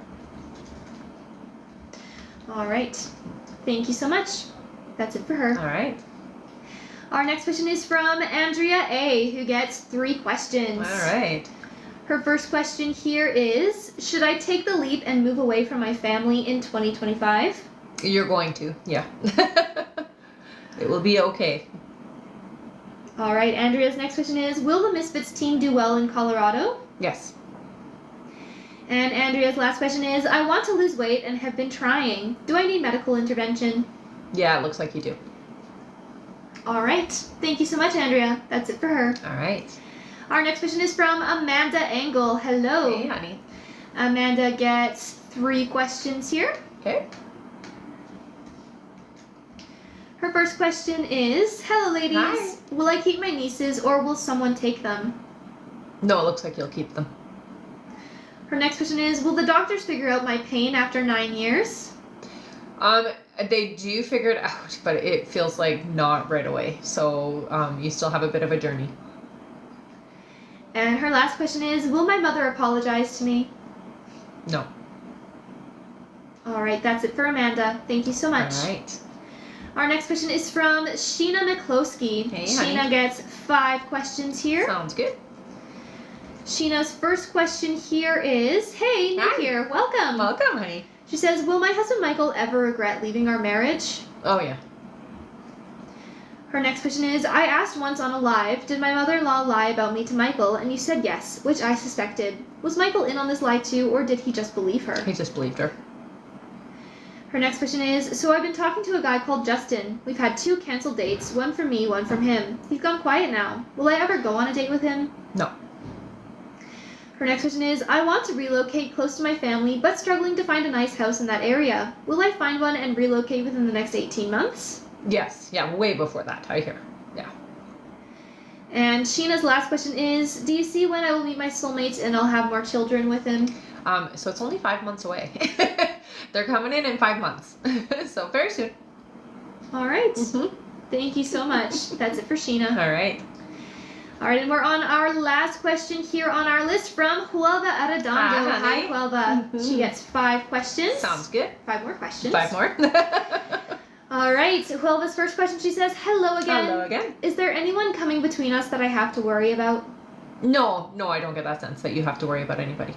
All right. Thank you so much. That's it for her. All right. Our next question is from Andrea A., who gets 3 questions. All right. Her first question here is, should I take the leap and move away from my family in 2025? You're going to, yeah. It will be okay. All right, Andrea's next question is, will the Misfits team do well in Colorado? Yes. And Andrea's last question is, I want to lose weight and have been trying. Do I need medical intervention? Yeah, it looks like you do. All right. Thank you so much, Andrea. That's it for her. All right. Our next question is from Amanda Engel. Hello. Hey, honey. Amanda gets 3 questions here. Okay. Her first question is, hello, ladies. Hi. Will I keep my nieces or will someone take them? No, it looks like you'll keep them. Her next question is, will the doctors figure out my pain after 9 years? They do figure it out, but it feels like not right away. So you still have a bit of a journey. And her last question is, will my mother apologize to me? No. All right, that's it for Amanda. Thank you so much. All right. Our next question is from Sheena McCloskey. Hey, Sheena honey. gets 5 questions here. Sounds good. Sheena's first question here is, hey, new Hi. here, welcome. Welcome, honey. She says, will my husband Michael ever regret leaving our marriage? Oh, yeah. Her next question is, I asked once on a live, did my mother-in-law lie about me to Michael? And you said yes, which I suspected. Was Michael in on this lie too, or did he just believe her? He just believed her. Her next question is, so I've been talking to a guy called Justin. We've had 2 canceled dates, one from me, one from him. He's gone quiet now. Will I ever go on a date with him? No. Her next question is, I want to relocate close to my family, but struggling to find a nice house in that area. Will I find one and relocate within the next 18 months? Yes. Yeah, way before that, I hear. Yeah. And Sheena's last question is, do you see when I will meet my soulmate and I'll have more children with him? So it's only 5 months away. They're coming in 5 months. So very soon. All right. Mm-hmm. Thank you so much. That's it for Sheena. All right. All right, and we're on our last question here on our list from Huelva Arredondo. Hi, honey. Huelva. Mhm. She gets 5 questions. Sounds good. 5 more questions. 5 more. All right, Huelva's first question, she says, hello again. Hello again. Is there anyone coming between us that I have to worry about? No, I don't get that sense that you have to worry about anybody.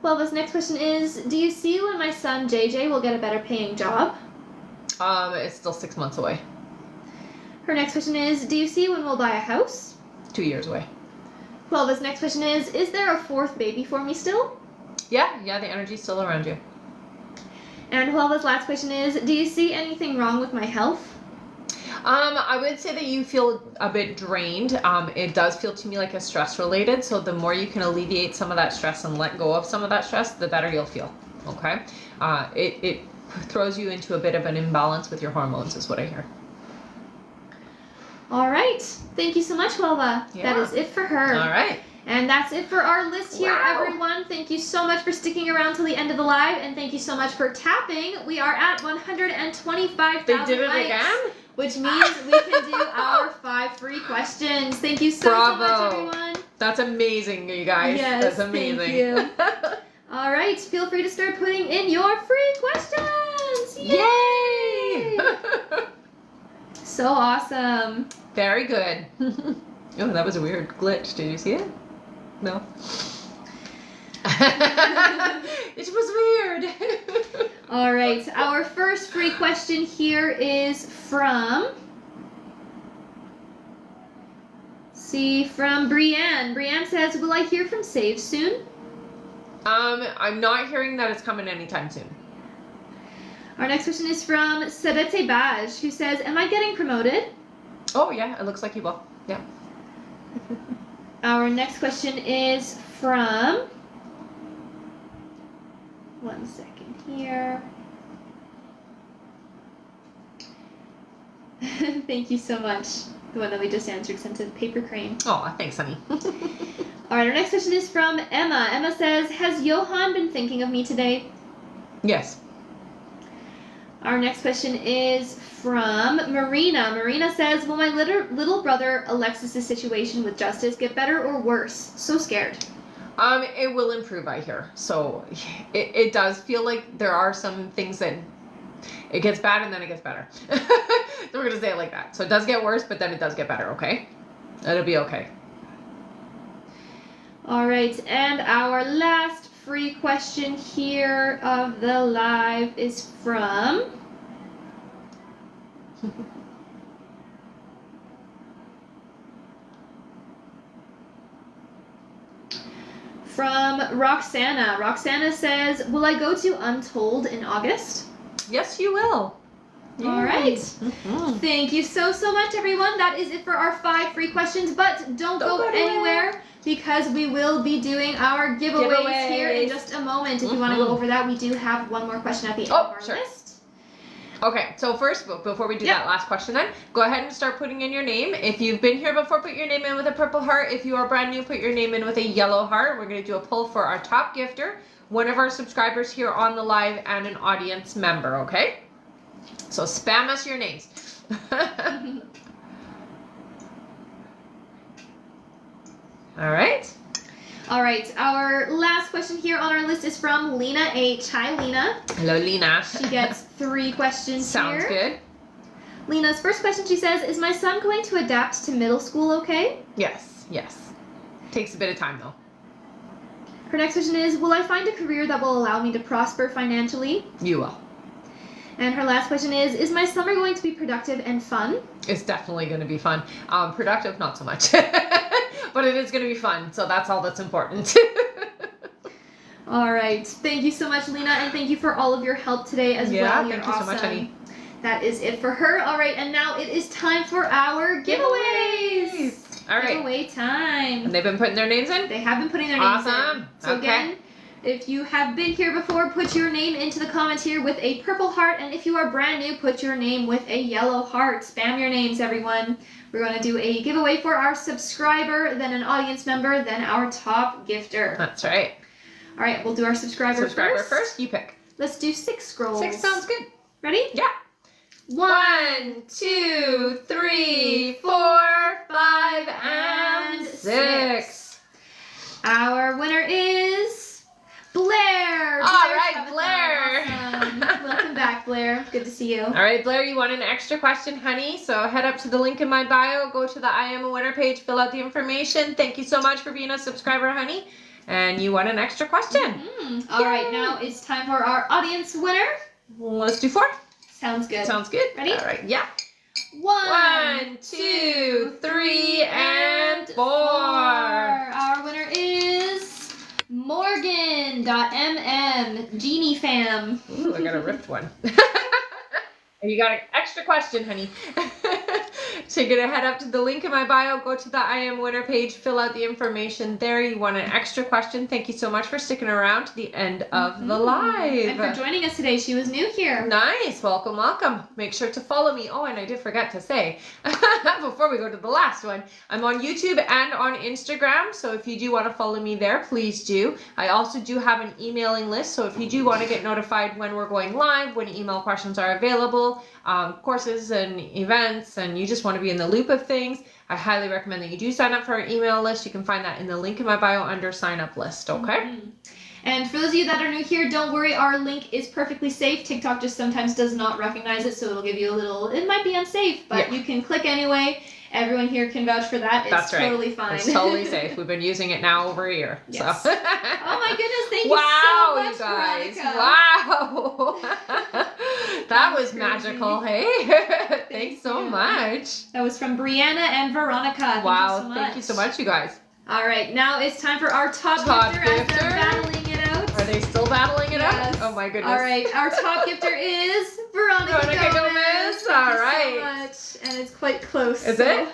Huelva's next question is, do you see when my son JJ will get a better paying job? It's still 6 months away. Her next question is, do you see when we'll buy a house? 2 years away. Huelva's next question is there a 4th baby for me still? Yeah, the energy's still around you. And Huelva's last question is, do you see anything wrong with my health? I would say that you feel a bit drained. It does feel to me like it's stress related. So the more you can alleviate some of that stress and let go of some of that stress, the better you'll feel. Okay. It throws you into a bit of an imbalance with your hormones is what I hear. All right. Thank you so much, Huelva. Yeah. That is it for her. All right. And that's it for our list here, Wow. everyone. Thank you so much for sticking around till the end of the live, and thank you so much for tapping. We are at 125,000 They did it likes, again? which means we can do our 5 free questions. Thank you so much, Bravo. everyone. That's amazing, you guys. Yes, That's thank amazing. you. All right, feel free to start putting in your free questions. Yay! So awesome. Very good. Oh, that was a weird glitch. Did you see it? No. It was weird. All right, our first free question here is from Brienne. Brienne says, will I hear from Save soon? I'm not hearing that it's coming anytime soon. Our next question is from Sadete Baj, who says, am I getting promoted? Oh yeah, it looks like you will. Yeah. Our next question is from, one second here. Thank you so much. The one that we just answered sent a paper crane. Oh, thanks, honey. All right, our next question is from Emma. Emma says, has Johan been thinking of me today? Yes. Our next question is from Marina. Marina says, will my little brother Alexis' situation with Justice get better or worse? So scared. It will improve, I hear. So it does feel like there are some things that it gets bad and then it gets better. So we're going to say it like that. So it does get worse, but then it does get better, okay? It'll be okay. All right, and our last free question here of the live is from Roxana. Roxana says, will I go to Untold in August? Yes, you will. All right. Thank you so much, everyone. That is it for our 5 free questions, but don't go anywhere because we will be doing our giveaways here in just a moment. If you want to go over that, we do have one more question at the end of our list. Okay, so first, before we do that last question then, go ahead and start putting in your name. If you've been here before, put your name in with a purple heart. If you are brand new, put your name in with a yellow heart. We're going to do a poll for our top gifter, one of our subscribers here on the live, and an audience member, okay? So spam us your names. All right. All right, our last question here on our list is from Lena H. Hi, Lena. Hello, Lena. She gets 3 questions Sounds good. Lena's first question, she says, is my son going to adapt to middle school okay? Yes. Takes a bit of time, though. Her next question is, will I find a career that will allow me to prosper financially? You will. And her last question is my summer going to be productive and fun? It's definitely going to be fun. Productive, not so much. But it is going to be fun, so that's all that's important. All right. Thank you so much, Lena, and thank you for all of your help today as well. Thank you so much, honey. That is it for her. All right, and now it is time for our giveaways. All right. Giveaway time. And they've been putting their names in? They have been putting their names in. Awesome. So again, if you have been here before, put your name into the comments here with a purple heart. And if you are brand new, put your name with a yellow heart. Spam your names, everyone. We're going to do a giveaway for our subscriber, then an audience member, then our top gifter. That's right. All right, we'll do our subscriber first. You pick. Let's do 6 scrolls. 6 sounds good. Ready? Yeah. 1, 2, 3, 4, 5, and 6. Our winner is Blair. All right, Blair. Awesome. Welcome back, Blair. Good to see you. All right, Blair, you want an extra question, honey? So head up to the link in my bio, go to the I Am a Winner page, fill out the information. Thank you so much for being a subscriber, honey. And you won an extra question. All right, now it's time for our audience winner. Let's do 4. Sounds good. Sounds good. Ready? All right, yeah. 1, 2, 3, and 4. Our winner is Morgan.mm Genie Fam. Ooh, I got a ripped one. You got an extra question, honey. So you're going to head up to the link in my bio, go to the I Am Winner page, fill out the information there. You want an extra question. Thank you so much for sticking around to the end of the live. And for joining us today. She was new here. Nice. Welcome, welcome. Make sure to follow me. Oh, and I did forget to say, before we go to the last one, I'm on YouTube and on Instagram. So if you do want to follow me there, please do. I also do have an emailing list. So if you do want to get notified when we're going live, when email questions are available, courses and events, and you just want to be in the loop of things, I highly recommend that you do sign up for our email list. You can find that in the link in my bio under sign up list, okay? And for those of you that are new here, don't worry, our link is perfectly safe. TikTok just sometimes does not recognize it, so it'll give you a little, it might be unsafe, but you can click anyway. Everyone here can vouch for that. It's totally fine. It's totally safe. We've been using it now over a year. Yes. So. Oh my goodness, thank you so much, you guys. Veronica. Wow. That was magical, hey? Thanks so much. That was from Brianna and Veronica. Wow, thank you so much, you guys. All right, now it's time for our top gifter as they're battling it out. Are they still battling it out? Oh my goodness. All right, our top gifter is Veronica Gomez. All right. So much. And it's quite close. Is it?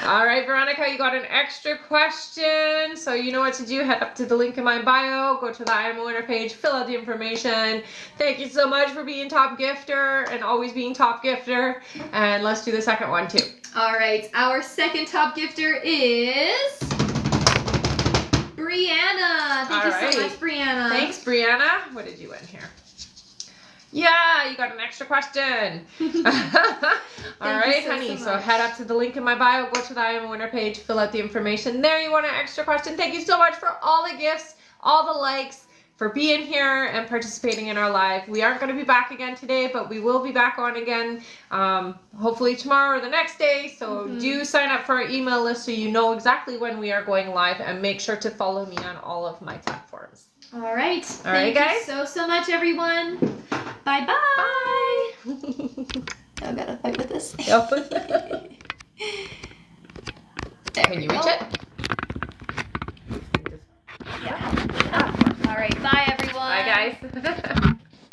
All right, Veronica, you got an extra question. So you know what to do. Head up to the link in my bio. Go to the I Am a Winner page. Fill out the information. Thank you so much for being top gifter and always being top gifter. And let's do the second one too. All right, our second top gifter is Brianna. Thank you so much, Brianna. Thanks, Brianna. What did you win here? Yeah, you got an extra question. All right, honey. So head up to the link in my bio, go to the I Am a Winner page, fill out the information there. You want an extra question. Thank you so much for all the gifts, all the likes, for being here and participating in our live. We aren't going to be back again today, but we will be back on again hopefully tomorrow or the next day. So do sign up for our email list so you know exactly when we are going live, and make sure to follow me on all of my platforms. All right. Thank you so much, everyone. Bye-bye. Bye. I gotta fight with this. Yep. Can you reach it? Yeah. All right. Bye, everyone. Bye, guys.